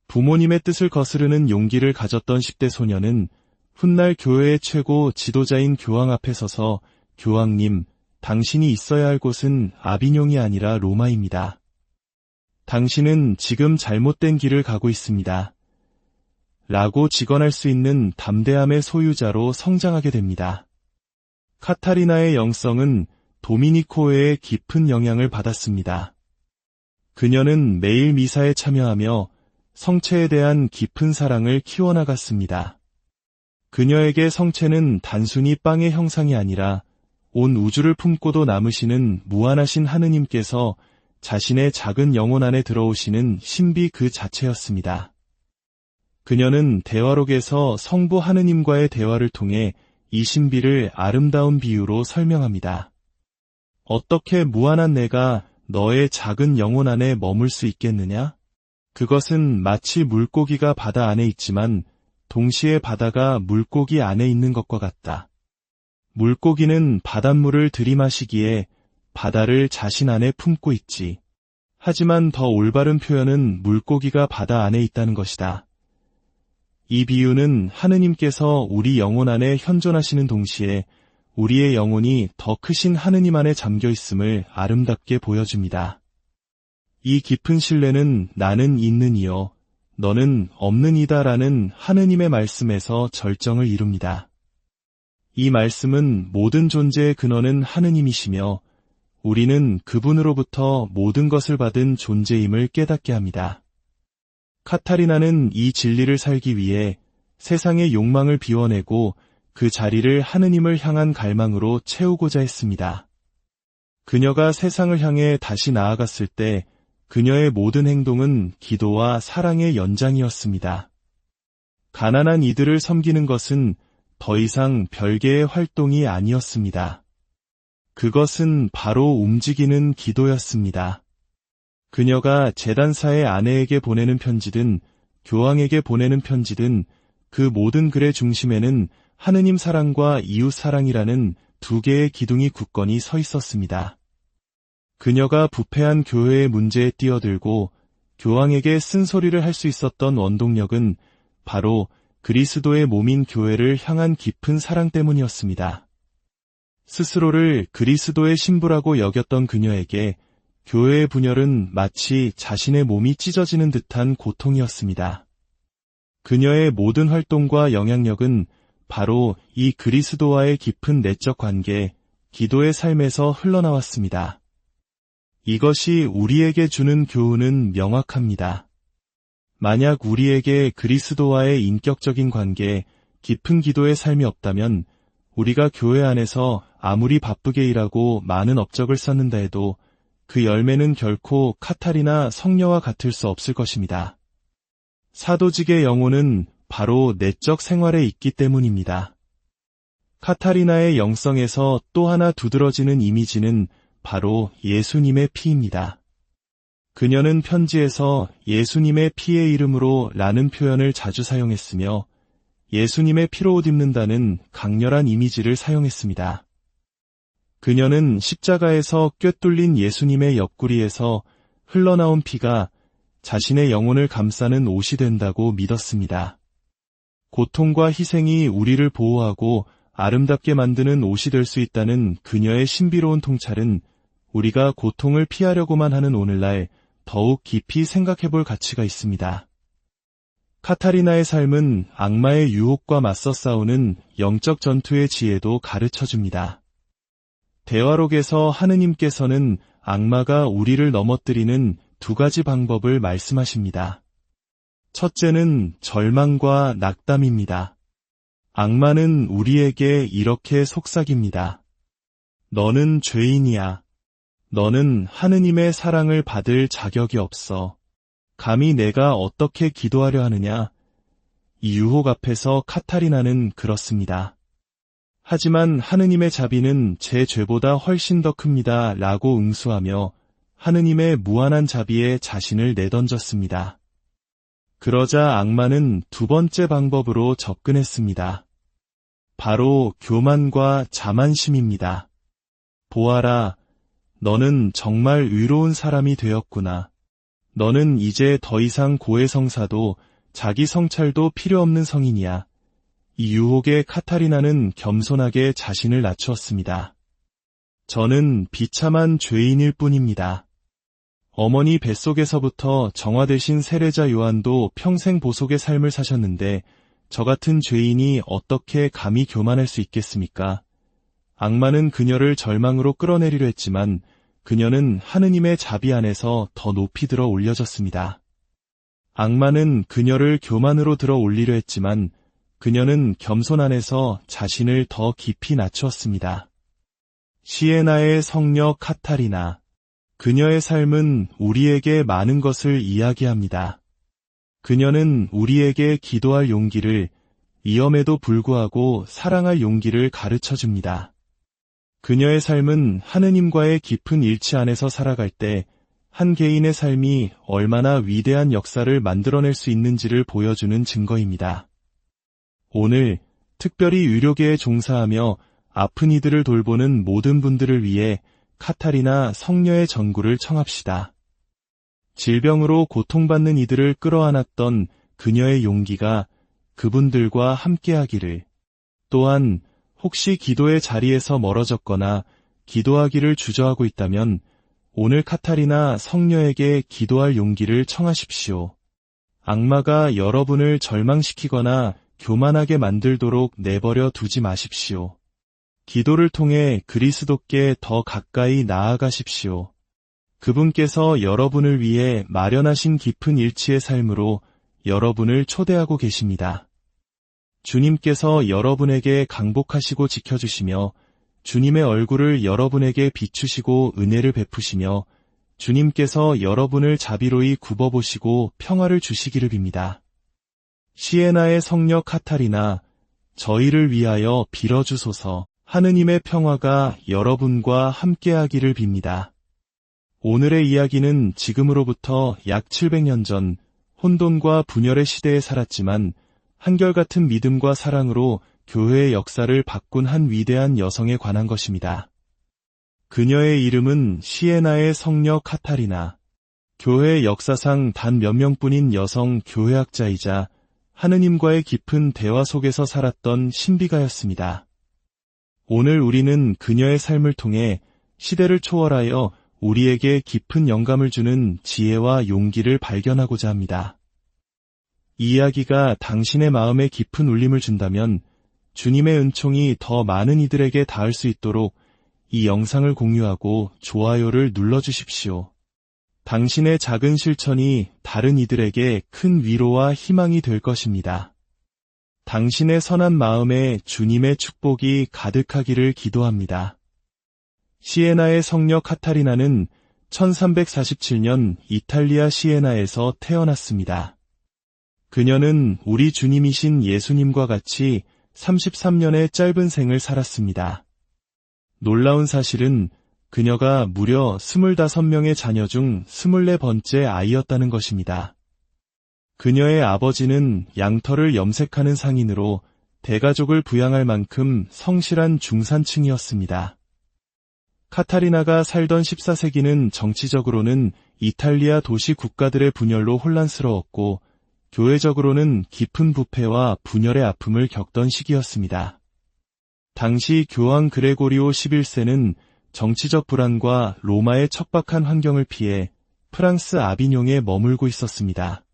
부모님의 뜻을 거스르는 용기를 가졌던 10대 소녀는 훗날 교회의 최고 지도자인 교황 앞에 서서 교황님, 당신이 있어야 할 곳은 아비뇽이 아니라 로마입니다. 당신은 지금 잘못된 길을 가고 있습니다. 라고 직언할 수 있는 담대함의 소유자로 성장하게 됩니다. 카타리나의 영성은 도미니코회의 깊은 영향을 받았습니다. 그녀는 매일 미사에 참여하며 성체에 대한 깊은 사랑을 키워나갔습니다. 그녀에게 성체는 단순히 빵의 형상이 아니라 온 우주를 품고도 남으시는 무한하신 하느님께서 자신의 작은 영혼 안에 들어오시는 신비 그 자체였습니다. 그녀는 대화록에서 성부 하느님과의 대화를 통해 이 신비를 아름다운 비유로 설명합니다. 어떻게 무한한 내가 너의 작은 영혼 안에 머물 수 있겠느냐? 그것은 마치 물고기가 바다 안에 있지만 동시에 바다가 물고기 안에 있는 것과 같다. 물고기는 바닷물을 들이마시기에 바다를 자신 안에 품고 있지. 하지만 더 올바른 표현은 물고기가 바다 안에 있다는 것이다. 이 비유는 하느님께서 우리 영혼 안에 현존하시는 동시에 우리의 영혼이 더 크신 하느님 안에 잠겨 있음을 아름답게 보여줍니다. 이 깊은 신뢰는 나는 있는 이요, 너는 없는 이다라는 하느님의 말씀에서 절정을 이룹니다. 이 말씀은 모든 존재의 근원은 하느님이시며 우리는 그분으로부터 모든 것을 받은 존재임을 깨닫게 합니다. 카타리나는 이 진리를 살기 위해 세상의 욕망을 비워내고 그 자리를 하느님을 향한 갈망으로 채우고자 했습니다. 그녀가 세상을 향해 다시 나아갔을 때 그녀의 모든 행동은 기도와 사랑의 연장이었습니다. 가난한 이들을 섬기는 것은 더 이상 별개의 활동이 아니었습니다. 그것은 바로 움직이는 기도였습니다. 그녀가 제단사의 아내에게 보내는 편지든 교황에게 보내는 편지든 그 모든 글의 중심에는 하느님 사랑과 이웃 사랑이라는 두 개의 기둥이 굳건히 서 있었습니다. 그녀가 부패한 교회의 문제에 뛰어들고 교황에게 쓴소리를 할 수 있었던 원동력은 바로 그리스도의 몸인 교회를 향한 깊은 사랑 때문이었습니다. 스스로를 그리스도의 신부라고 여겼던 그녀에게 교회의 분열은 마치 자신의 몸이 찢어지는 듯한 고통이었습니다. 그녀의 모든 활동과 영향력은 바로 이 그리스도와의 깊은 내적 관계, 기도의 삶에서 흘러나왔습니다. 이것이 우리에게 주는 교훈은 명확합니다. 만약 우리에게 그리스도와의 인격적인 관계, 깊은 기도의 삶이 없다면 우리가 교회 안에서 아무리 바쁘게 일하고 많은 업적을 쌓는다 해도 그 열매는 결코 카타리나 성녀와 같을 수 없을 것입니다. 사도직의 영혼은 바로 내적 생활에 있기 때문입니다. 카타리나의 영성에서 또 하나 두드러지는 이미지는 바로 예수님의 피입니다. 그녀는 편지에서 예수님의 피의 이름으로 라는 표현을 자주 사용했으며 예수님의 피로 옷 입는다는 강렬한 이미지를 사용했습니다. 그녀는 십자가에서 꿰뚫린 예수님의 옆구리에서 흘러나온 피가 자신의 영혼을 감싸는 옷이 된다고 믿었습니다. 고통과 희생이 우리를 보호하고 아름답게 만드는 옷이 될 수 있다는 그녀의 신비로운 통찰은 우리가 고통을 피하려고만 하는 오늘날 더욱 깊이 생각해볼 가치가 있습니다. 카타리나의 삶은 악마의 유혹과 맞서 싸우는 영적 전투의 지혜도 가르쳐줍니다. 대화록에서 하느님께서는 악마가 우리를 넘어뜨리는 두 가지 방법을 말씀하십니다. 첫째는 절망과 낙담입니다. 악마는 우리에게 이렇게 속삭입니다. 너는 죄인이야. 너는 하느님의 사랑을 받을 자격이 없어. 감히 내가 어떻게 기도하려 하느냐? 이 유혹 앞에서 카타리나는 그렇습니다. 하지만 하느님의 자비는 제 죄보다 훨씬 더 큽니다. 라고 응수하며 하느님의 무한한 자비에 자신을 내던졌습니다. 그러자 악마는 두 번째 방법으로 접근했습니다. 바로 교만과 자만심입니다. 보아라, 너는 정말 의로운 사람이 되었구나. 너는 이제 더 이상 고해성사도 자기 성찰도 필요 없는 성인이야. 이 유혹에 카타리나는 겸손하게 자신을 낮추었습니다. 저는 비참한 죄인일 뿐입니다. 어머니 뱃속에서부터 정화되신 세례자 요한도 평생 보속의 삶을 사셨는데 저 같은 죄인이 어떻게 감히 교만할 수 있겠습니까? 악마는 그녀를 절망으로 끌어내리려 했지만 그녀는 하느님의 자비 안에서 더 높이 들어 올려졌습니다. 악마는 그녀를 교만으로 들어 올리려 했지만 그녀는 겸손 안에서 자신을 더 깊이 낮추었습니다. 시에나의 성녀 카타리나. 그녀의 삶은 우리에게 많은 것을 이야기합니다. 그녀는 우리에게 기도할 용기를, 위험에도 불구하고 사랑할 용기를 가르쳐줍니다. 그녀의 삶은 하느님과의 깊은 일치 안에서 살아갈 때 한 개인의 삶이 얼마나 위대한 역사를 만들어낼 수 있는지를 보여주는 증거입니다. 오늘 특별히 의료계에 종사하며 아픈 이들을 돌보는 모든 분들을 위해 카타리나 성녀의 전구를 청합시다. 질병으로 고통받는 이들을 끌어안았던 그녀의 용기가 그분들과 함께하기를, 또한 혹시 기도의 자리에서 멀어졌거나 기도하기를 주저하고 있다면 오늘 카타리나 성녀에게 기도할 용기를 청하십시오. 악마가 여러분을 절망시키거나 교만하게 만들도록 내버려 두지 마십시오. 기도를 통해 그리스도께 더 가까이 나아가십시오. 그분께서 여러분을 위해 마련하신 깊은 일치의 삶으로 여러분을 초대하고 계십니다. 주님께서 여러분에게 강복하시고 지켜주시며 주님의 얼굴을 여러분에게 비추시고 은혜를 베푸시며 주님께서 여러분을 자비로이 굽어보시고 평화를 주시기를 빕니다. 시에나의 성녀 카타리나, 저희를 위하여 빌어주소서. 하느님의 평화가 여러분과 함께하기를 빕니다. 오늘의 이야기는 지금으로부터 약 700년 전 혼돈과 분열의 시대에 살았지만 한결같은 믿음과 사랑으로 교회의 역사를 바꾼 한 위대한 여성에 관한 것입니다. 그녀의 이름은 시에나의 성녀 카타리나. 교회 역사상 단 몇 명뿐인 여성 교회학자이자 하느님과의 깊은 대화 속에서 살았던 신비가였습니다. 오늘 우리는 그녀의 삶을 통해 시대를 초월하여 우리에게 깊은 영감을 주는 지혜와 용기를 발견하고자 합니다. 이 이야기가 당신의 마음에 깊은 울림을 준다면 주님의 은총이 더 많은 이들에게 닿을 수 있도록 이 영상을 공유하고 좋아요를 눌러주십시오. 당신의 작은 실천이 다른 이들에게 큰 위로와 희망이 될 것입니다. 당신의 선한 마음에 주님의 축복이 가득하기를 기도합니다. 시에나의 성녀 카타리나는 1347년 이탈리아 시에나에서 태어났습니다. 그녀는 우리 주님이신 예수님과 같이 33년의 짧은 생을 살았습니다. 놀라운 사실은 그녀가 무려 25명의 자녀 중 24번째 아이였다는 것입니다. 그녀의 아버지는 양털을 염색하는 상인으로 대가족을 부양할 만큼 성실한 중산층이었습니다. 카타리나가 살던 14세기는 정치적으로는 이탈리아 도시 국가들의 분열로 혼란스러웠고 교회적으로는 깊은 부패와 분열의 아픔을 겪던 시기였습니다. 당시 교황 그레고리오 11세는 정치적 불안과 로마의 척박한 환경을 피해 프랑스 아비뇽에 머물고 있었습니다.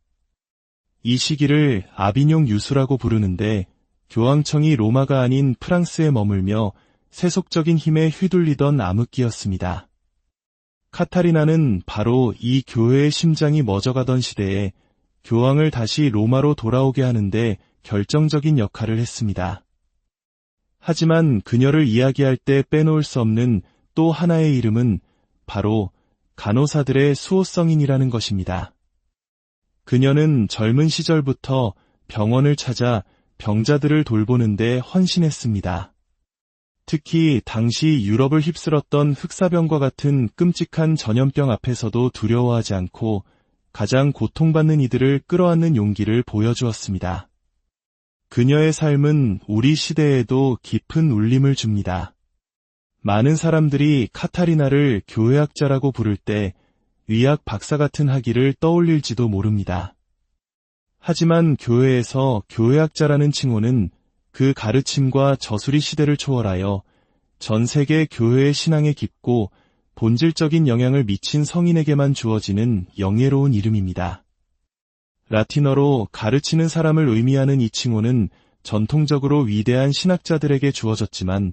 이 시기를 아비뇽 유수라고 부르는데 교황청이 로마가 아닌 프랑스에 머물며 세속적인 힘에 휘둘리던 암흑기였습니다. 카타리나는 바로 이 교회의 심장이 멎어가던 시대에 교황을 다시 로마로 돌아오게 하는데 결정적인 역할을 했습니다. 하지만 그녀를 이야기할 때 빼놓을 수 없는 또 하나의 이름은 바로 간호사들의 수호성인이라는 것입니다. 그녀는 젊은 시절부터 병원을 찾아 병자들을 돌보는데 헌신했습니다. 특히 당시 유럽을 휩쓸었던 흑사병과 같은 끔찍한 전염병 앞에서도 두려워하지 않고 가장 고통받는 이들을 끌어안는 용기를 보여주었습니다. 그녀의 삶은 우리 시대에도 깊은 울림을 줍니다. 많은 사람들이 카타리나를 교회학자라고 부를 때 의학 박사 같은 학위를 떠올릴지도 모릅니다. 하지만 교회에서 교회학자라는 칭호는 그 가르침과 저수리 시대를 초월하여 전 세계 교회의 신앙에 깊고 본질적인 영향을 미친 성인에게만 주어지는 영예로운 이름입니다. 라틴어로 가르치는 사람을 의미하는 이 칭호는 전통적으로 위대한 신학자들에게 주어졌지만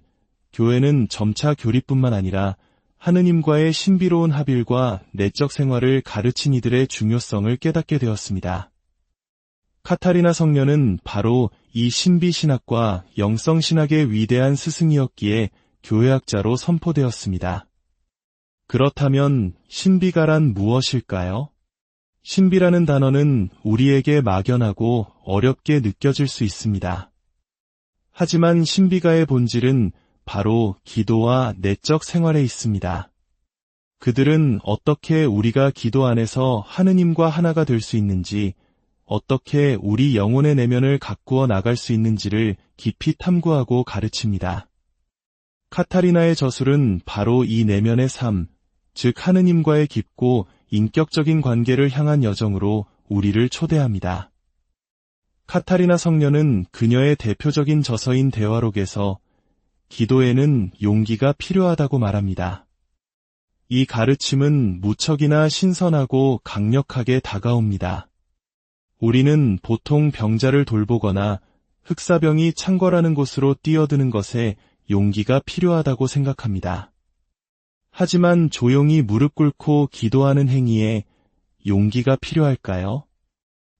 교회는 점차 교리뿐만 아니라 하느님과의 신비로운 합일과 내적 생활을 가르친 이들의 중요성을 깨닫게 되었습니다. 카타리나 성녀는 바로 이 신비신학과 영성신학의 위대한 스승이었기에 교회학자로 선포되었습니다. 그렇다면 신비가란 무엇일까요? 신비라는 단어는 우리에게 막연하고 어렵게 느껴질 수 있습니다. 하지만 신비가의 본질은 바로 기도와 내적 생활에 있습니다. 그들은 어떻게 우리가 기도 안에서 하느님과 하나가 될 수 있는지, 어떻게 우리 영혼의 내면을 가꾸어 나갈 수 있는지를 깊이 탐구하고 가르칩니다. 카타리나의 저술은 바로 이 내면의 삶, 즉 하느님과의 깊고 인격적인 관계를 향한 여정으로 우리를 초대합니다. 카타리나 성녀는 그녀의 대표적인 저서인 대화록에서 기도에는 용기가 필요하다고 말합니다. 이 가르침은 무척이나 신선하고 강력하게 다가옵니다. 우리는 보통 병자를 돌보거나 흑사병이 창궐하는 곳으로 뛰어드는 것에 용기가 필요하다고 생각합니다. 하지만 조용히 무릎 꿇고 기도하는 행위에 용기가 필요할까요?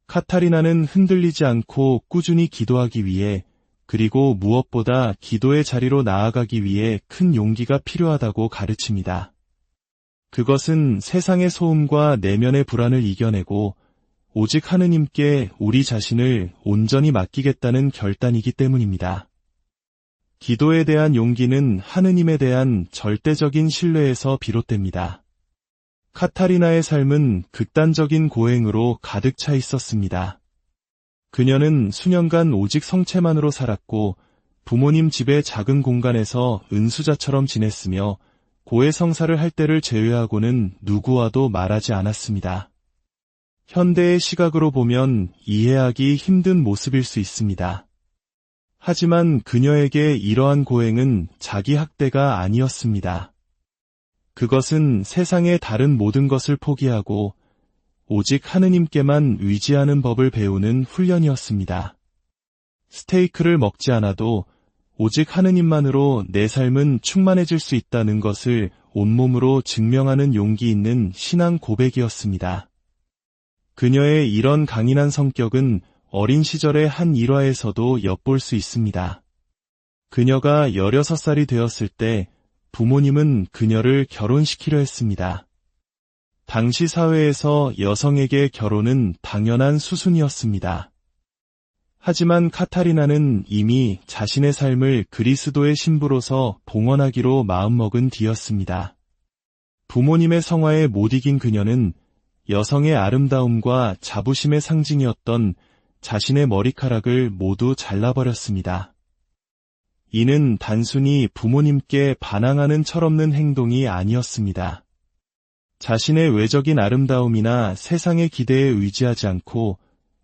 카타리나는 흔들리지 않고 꾸준히 기도하기 위해, 그리고 무엇보다 기도의 자리로 나아가기 위해 큰 용기가 필요하다고 가르칩니다. 그것은 세상의 소음과 내면의 불안을 이겨내고 오직 하느님께 우리 자신을 온전히 맡기겠다는 결단이기 때문입니다. 기도에 대한 용기는 하느님에 대한 절대적인 신뢰에서 비롯됩니다. 카타리나의 삶은 극단적인 고행으로 가득 차 있었습니다. 그녀는 수년간 오직 성체만으로 살았고 부모님 집의 작은 공간에서 은수자처럼 지냈으며 고해성사를 할 때를 제외하고는 누구와도 말하지 않았습니다. 현대의 시각으로 보면 이해하기 힘든 모습일 수 있습니다. 하지만 그녀에게 이러한 고행은 자기 학대가 아니었습니다. 그것은 세상의 다른 모든 것을 포기하고 오직 하느님께만 의지하는 법을 배우는 훈련이었습니다. 스테이크를 먹지 않아도 오직 하느님만으로 내 삶은 충만해질 수 있다는 것을 온몸으로 증명하는 용기 있는 신앙 고백이었습니다. 그녀의 이런 강인한 성격은 어린 시절의 한 일화에서도 엿볼 수 있습니다. 그녀가 16살이 되었을 때 부모님은 그녀를 결혼시키려 했습니다. 당시 사회에서 여성에게 결혼은 당연한 수순이었습니다. 하지만 카타리나는 이미 자신의 삶을 그리스도의 신부로서 봉헌하기로 마음먹은 뒤였습니다. 부모님의 성화에 못 이긴 그녀는 여성의 아름다움과 자부심의 상징이었던 자신의 머리카락을 모두 잘라버렸습니다. 이는 단순히 부모님께 반항하는 철없는 행동이 아니었습니다. 자신의 외적인 아름다움이나 세상의 기대에 의지하지 않고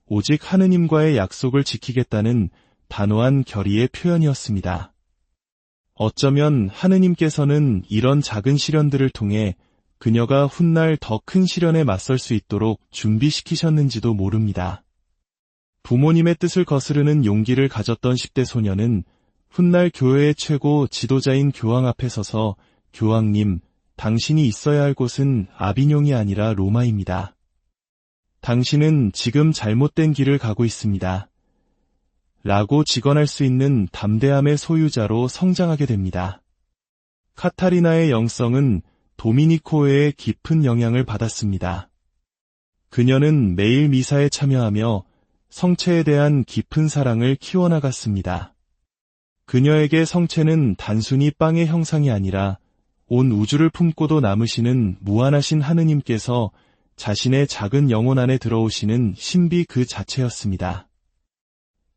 오직 하느님과의 약속을 지키겠다는 단호한 결의의 표현이었습니다. 어쩌면 하느님께서는 이런 작은 시련들을 통해 그녀가 훗날 더 큰 시련에 맞설 수 있도록 준비시키셨는지도 모릅니다. 부모님의 뜻을 거스르는 용기를 가졌던 10대 소녀는 훗날 교회의 최고 지도자인 교황 앞에 서서 교황님, 당신이 있어야 할 곳은 아비뇽이 아니라 로마입니다. 당신은 지금 잘못된 길을 가고 있습니다. 라고 직언할 수 있는 담대함의 소유자로 성장하게 됩니다. 카타리나의 영성은 도미니코의 깊은 영향을 받았습니다. 그녀는 매일 미사에 참여하며 성체에 대한 깊은 사랑을 키워나갔습니다. 그녀에게 성체는 단순히 빵의 형상이 아니라 온 우주를 품고도 남으시는 무한하신 하느님께서 자신의 작은 영혼 안에 들어오시는 신비 그 자체였습니다.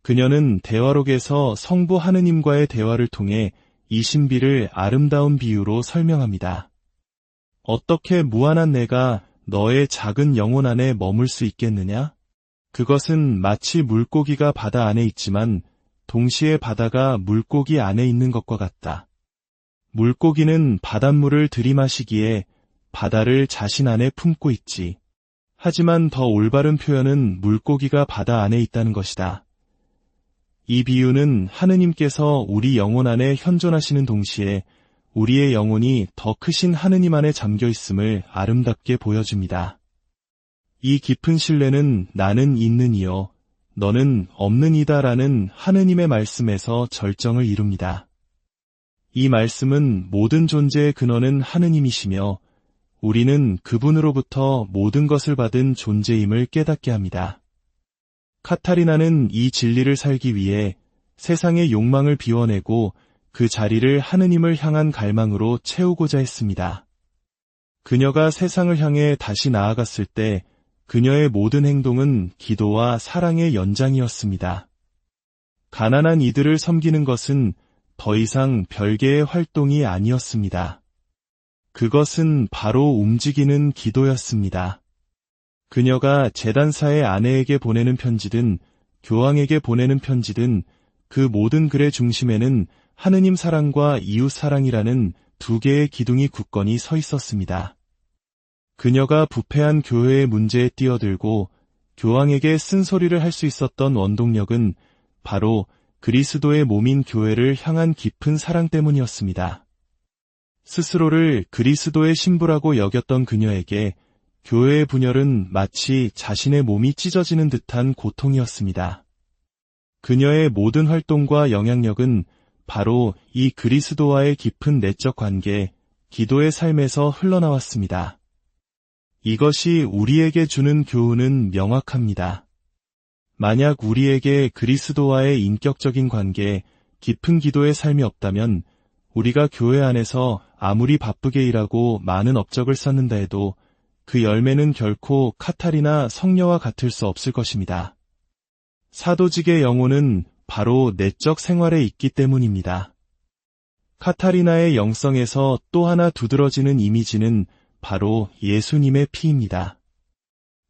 그녀는 대화록에서 성부 하느님과의 대화를 통해 이 신비를 아름다운 비유로 설명합니다. 어떻게 무한한 내가 너의 작은 영혼 안에 머물 수 있겠느냐? 그것은 마치 물고기가 바다 안에 있지만 동시에 바다가 물고기 안에 있는 것과 같다. 물고기는 바닷물을 들이마시기에 바다를 자신 안에 품고 있지. 하지만 더 올바른 표현은 물고기가 바다 안에 있다는 것이다. 이 비유는 하느님께서 우리 영혼 안에 현존하시는 동시에 우리의 영혼이 더 크신 하느님 안에 잠겨 있음을 아름답게 보여줍니다. 이 깊은 신뢰는 나는 있는 이요 너는 없는 이다라는 하느님의 말씀에서 절정을 이룹니다. 이 말씀은 모든 존재의 근원은 하느님이시며 우리는 그분으로부터 모든 것을 받은 존재임을 깨닫게 합니다. 카타리나는 이 진리를 살기 위해 세상의 욕망을 비워내고 그 자리를 하느님을 향한 갈망으로 채우고자 했습니다. 그녀가 세상을 향해 다시 나아갔을 때 그녀의 모든 행동은 기도와 사랑의 연장이었습니다. 가난한 이들을 섬기는 것은 더 이상 별개의 활동이 아니었습니다. 그것은 바로 움직이는 기도였습니다. 그녀가 제단사의 아내에게 보내는 편지든 교황에게 보내는 편지든 그 모든 글의 중심에는 하느님 사랑과 이웃 사랑이라는 두 개의 기둥이 굳건히 서 있었습니다. 그녀가 부패한 교회의 문제에 뛰어들고 교황에게 쓴소리를 할 수 있었던 원동력은 바로 그리스도의 몸인 교회를 향한 깊은 사랑 때문이었습니다. 스스로를 그리스도의 신부라고 여겼던 그녀에게 교회의 분열은 마치 자신의 몸이 찢어지는 듯한 고통이었습니다. 그녀의 모든 활동과 영향력은 바로 이 그리스도와의 깊은 내적 관계, 기도의 삶에서 흘러나왔습니다. 이것이 우리에게 주는 교훈은 명확합니다. 만약 우리에게 그리스도와의 인격적인 관계, 깊은 기도의 삶이 없다면 우리가 교회 안에서 아무리 바쁘게 일하고 많은 업적을 쌓는다 해도 그 열매는 결코 카타리나 성녀와 같을 수 없을 것입니다. 사도직의 영혼은 바로 내적 생활에 있기 때문입니다. 카타리나의 영성에서 또 하나 두드러지는 이미지는 바로 예수님의 피입니다.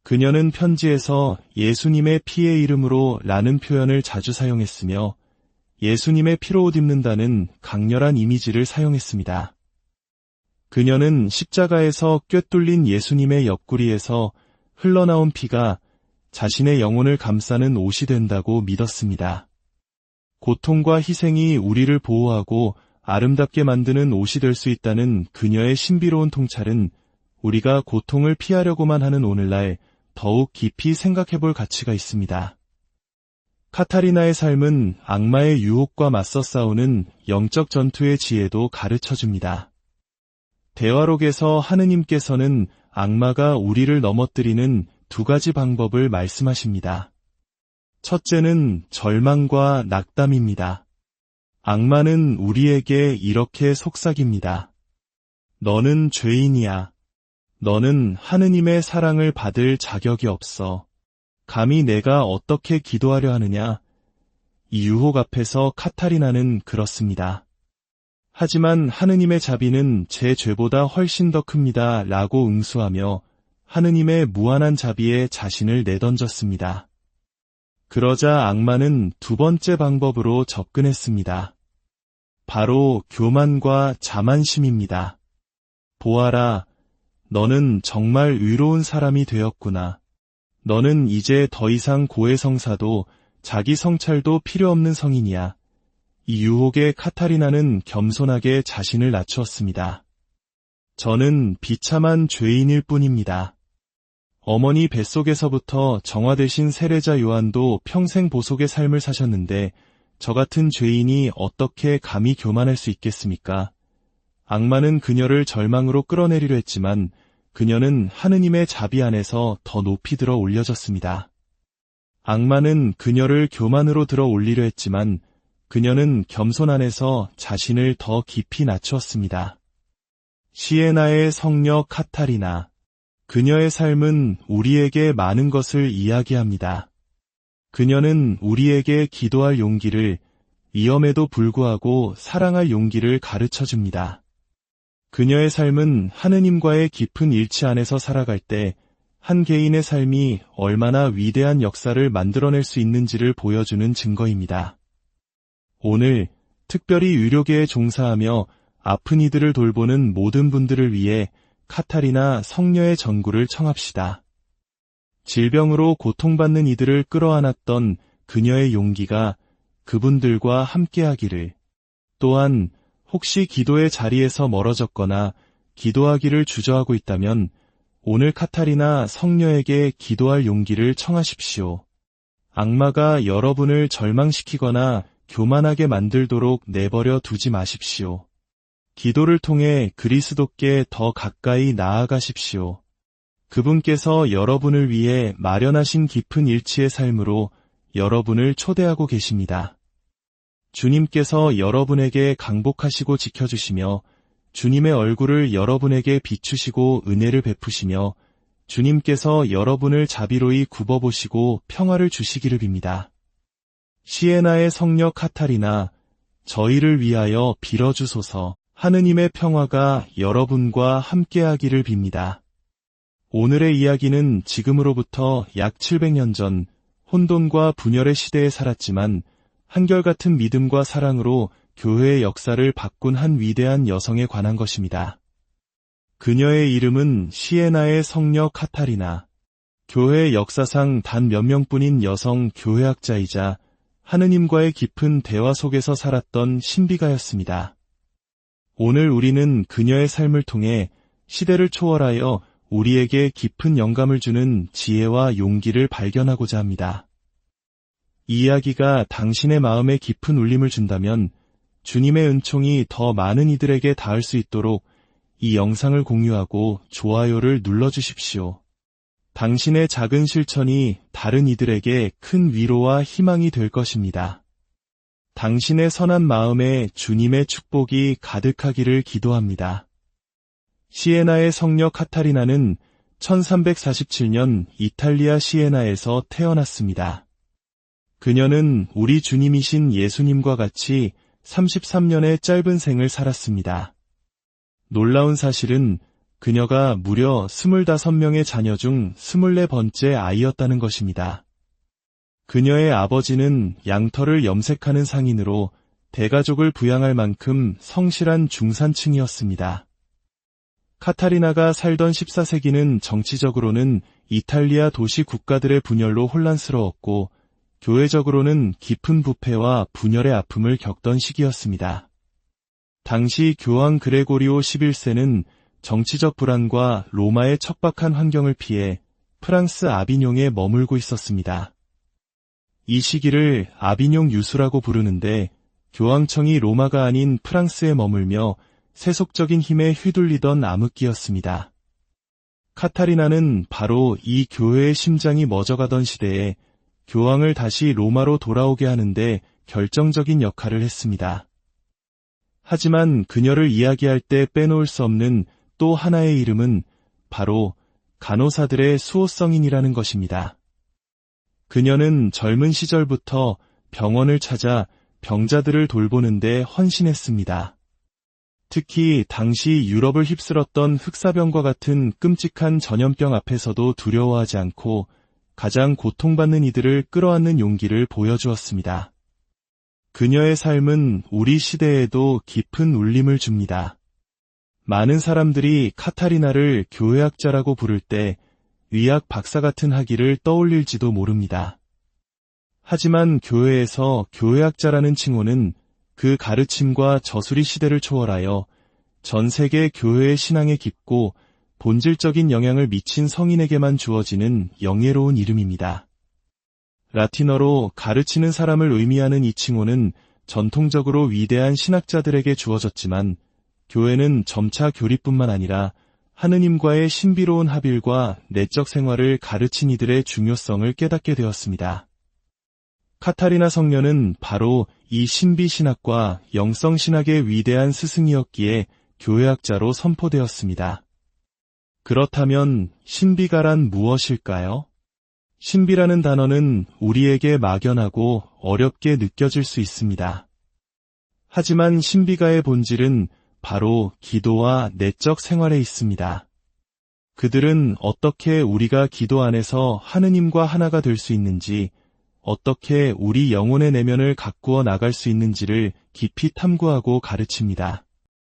그녀는 편지에서 예수님의 피의 이름으로 라는 표현을 자주 사용했으며 예수님의 피로 옷 입는다는 강렬한 이미지를 사용했습니다. 그녀는 십자가에서 꿰뚫린 예수님의 옆구리에서 흘러나온 피가 자신의 영혼을 감싸는 옷이 된다고 믿었습니다. 고통과 희생이 우리를 보호하고 아름답게 만드는 옷이 될 수 있다는 그녀의 신비로운 통찰은 우리가 고통을 피하려고만 하는 오늘날 더욱 깊이 생각해볼 가치가 있습니다. 카타리나의 삶은 악마의 유혹과 맞서 싸우는 영적 전투의 지혜도 가르쳐줍니다. 대화록에서 하느님께서는 악마가 우리를 넘어뜨리는 두 가지 방법을 말씀하십니다. 첫째는 절망과 낙담입니다. 악마는 우리에게 이렇게 속삭입니다. 너는 죄인이야. 너는 하느님의 사랑을 받을 자격이 없어. 감히 내가 어떻게 기도하려 하느냐? 이 유혹 앞에서 카타리나는 그렇습니다. 하지만 하느님의 자비는 제 죄보다 훨씬 더 큽니다. 라고 응수하며 하느님의 무한한 자비에 자신을 내던졌습니다. 그러자 악마는 두 번째 방법으로 접근했습니다. 바로 교만과 자만심입니다. 보아라, 너는 정말 의로운 사람이 되었구나. 너는 이제 더 이상 고해성사도 자기 성찰도 필요 없는 성인이야. 이 유혹에 카타리나는 겸손하게 자신을 낮추었습니다. 저는 비참한 죄인일 뿐입니다. 어머니 뱃속에서부터 정화되신 세례자 요한도 평생 보속의 삶을 사셨는데 저 같은 죄인이 어떻게 감히 교만할 수 있겠습니까? 악마는 그녀를 절망으로 끌어내리려 했지만 그녀는 하느님의 자비 안에서 더 높이 들어 올려졌습니다. 악마는 그녀를 교만으로 들어 올리려 했지만 그녀는 겸손 안에서 자신을 더 깊이 낮추었습니다. 시에나의 성녀 카타리나. 그녀의 삶은 우리에게 많은 것을 이야기합니다. 그녀는 우리에게 기도할 용기를, 위험에도 불구하고 사랑할 용기를 가르쳐줍니다. 그녀의 삶은 하느님과의 깊은 일치 안에서 살아갈 때 한 개인의 삶이 얼마나 위대한 역사를 만들어낼 수 있는지를 보여주는 증거입니다. 오늘 특별히 의료계에 종사하며 아픈 이들을 돌보는 모든 분들을 위해 카타리나 성녀의 전구를 청합시다. 질병으로 고통받는 이들을 끌어안았던 그녀의 용기가 그분들과 함께하기를, 또한 혹시 기도의 자리에서 멀어졌거나 기도하기를 주저하고 있다면 오늘 카타리나 성녀에게 기도할 용기를 청하십시오. 악마가 여러분을 절망시키거나 교만하게 만들도록 내버려 두지 마십시오. 기도를 통해 그리스도께 더 가까이 나아가십시오. 그분께서 여러분을 위해 마련하신 깊은 일치의 삶으로 여러분을 초대하고 계십니다. 주님께서 여러분에게 강복하시고 지켜주시며 주님의 얼굴을 여러분에게 비추시고 은혜를 베푸시며 주님께서 여러분을 자비로이 굽어보시고 평화를 주시기를 빕니다. 시에나의 성녀 카타리나, 저희를 위하여 빌어주소서. 하느님의 평화가 여러분과 함께하기를 빕니다. 오늘의 이야기는 지금으로부터 약 700년 전 혼돈과 분열의 시대에 살았지만 한결같은 믿음과 사랑으로 교회의 역사를 바꾼 한 위대한 여성에 관한 것입니다. 그녀의 이름은 시에나의 성녀 카타리나. 교회 역사상 단 몇 명뿐인 여성 교회학자이자 하느님과의 깊은 대화 속에서 살았던 신비가였습니다. 오늘 우리는 그녀의 삶을 통해 시대를 초월하여 우리에게 깊은 영감을 주는 지혜와 용기를 발견하고자 합니다. 이 이야기가 당신의 마음에 깊은 울림을 준다면 주님의 은총이 더 많은 이들에게 닿을 수 있도록 이 영상을 공유하고 좋아요를 눌러주십시오. 당신의 작은 실천이 다른 이들에게 큰 위로와 희망이 될 것입니다. 당신의 선한 마음에 주님의 축복이 가득하기를 기도합니다. 시에나의 성녀 카타리나는 1347년 이탈리아 시에나에서 태어났습니다. 그녀는 우리 주님이신 예수님과 같이 33년의 짧은 생을 살았습니다. 놀라운 사실은 그녀가 무려 25명의 자녀 중 24번째 아이였다는 것입니다. 그녀의 아버지는 양털을 염색하는 상인으로 대가족을 부양할 만큼 성실한 중산층이었습니다. 카타리나가 살던 14세기는 정치적으로는 이탈리아 도시 국가들의 분열로 혼란스러웠고 교회적으로는 깊은 부패와 분열의 아픔을 겪던 시기였습니다. 당시 교황 그레고리오 11세는 정치적 불안과 로마의 척박한 환경을 피해 프랑스 아비뇽에 머물고 있었습니다. 이 시기를 아비뇽 유수라고 부르는데 교황청이 로마가 아닌 프랑스에 머물며 세속적인 힘에 휘둘리던 암흑기였습니다. 카타리나는 바로 이 교회의 심장이 멎어가던 시대에 교황을 다시 로마로 돌아오게 하는데 결정적인 역할을 했습니다. 하지만 그녀를 이야기할 때 빼놓을 수 없는 또 하나의 이름은 바로 간호사들의 수호성인이라는 것입니다. 그녀는 젊은 시절부터 병원을 찾아 병자들을 돌보는데 헌신했습니다. 특히 당시 유럽을 휩쓸었던 흑사병과 같은 끔찍한 전염병 앞에서도 두려워하지 않고 가장 고통받는 이들을 끌어안는 용기를 보여주었습니다. 그녀의 삶은 우리 시대에도 깊은 울림을 줍니다. 많은 사람들이 카타리나를 교회학자라고 부를 때 의학 박사 같은 학위를 떠올릴지도 모릅니다. 하지만 교회에서 교회학자라는 칭호는 그 가르침과 저수리 시대를 초월하여 전 세계 교회의 신앙에 깊고 본질적인 영향을 미친 성인에게만 주어지는 영예로운 이름입니다. 라틴어로 가르치는 사람을 의미하는 이 칭호는 전통적으로 위대한 신학자들에게 주어졌지만 교회는 점차 교리뿐만 아니라 하느님과의 신비로운 합일과 내적 생활을 가르친 이들의 중요성을 깨닫게 되었습니다. 카타리나 성녀는 바로 이 신비신학과 영성신학의 위대한 스승이었기에 교회학자로 선포되었습니다. 그렇다면 신비가란 무엇일까요? 신비라는 단어는 우리에게 막연하고 어렵게 느껴질 수 있습니다. 하지만 신비가의 본질은 바로 기도와 내적 생활에 있습니다. 그들은 어떻게 우리가 기도 안에서 하느님과 하나가 될 수 있는지, 어떻게 우리 영혼의 내면을 가꾸어 나갈 수 있는지를 깊이 탐구하고 가르칩니다.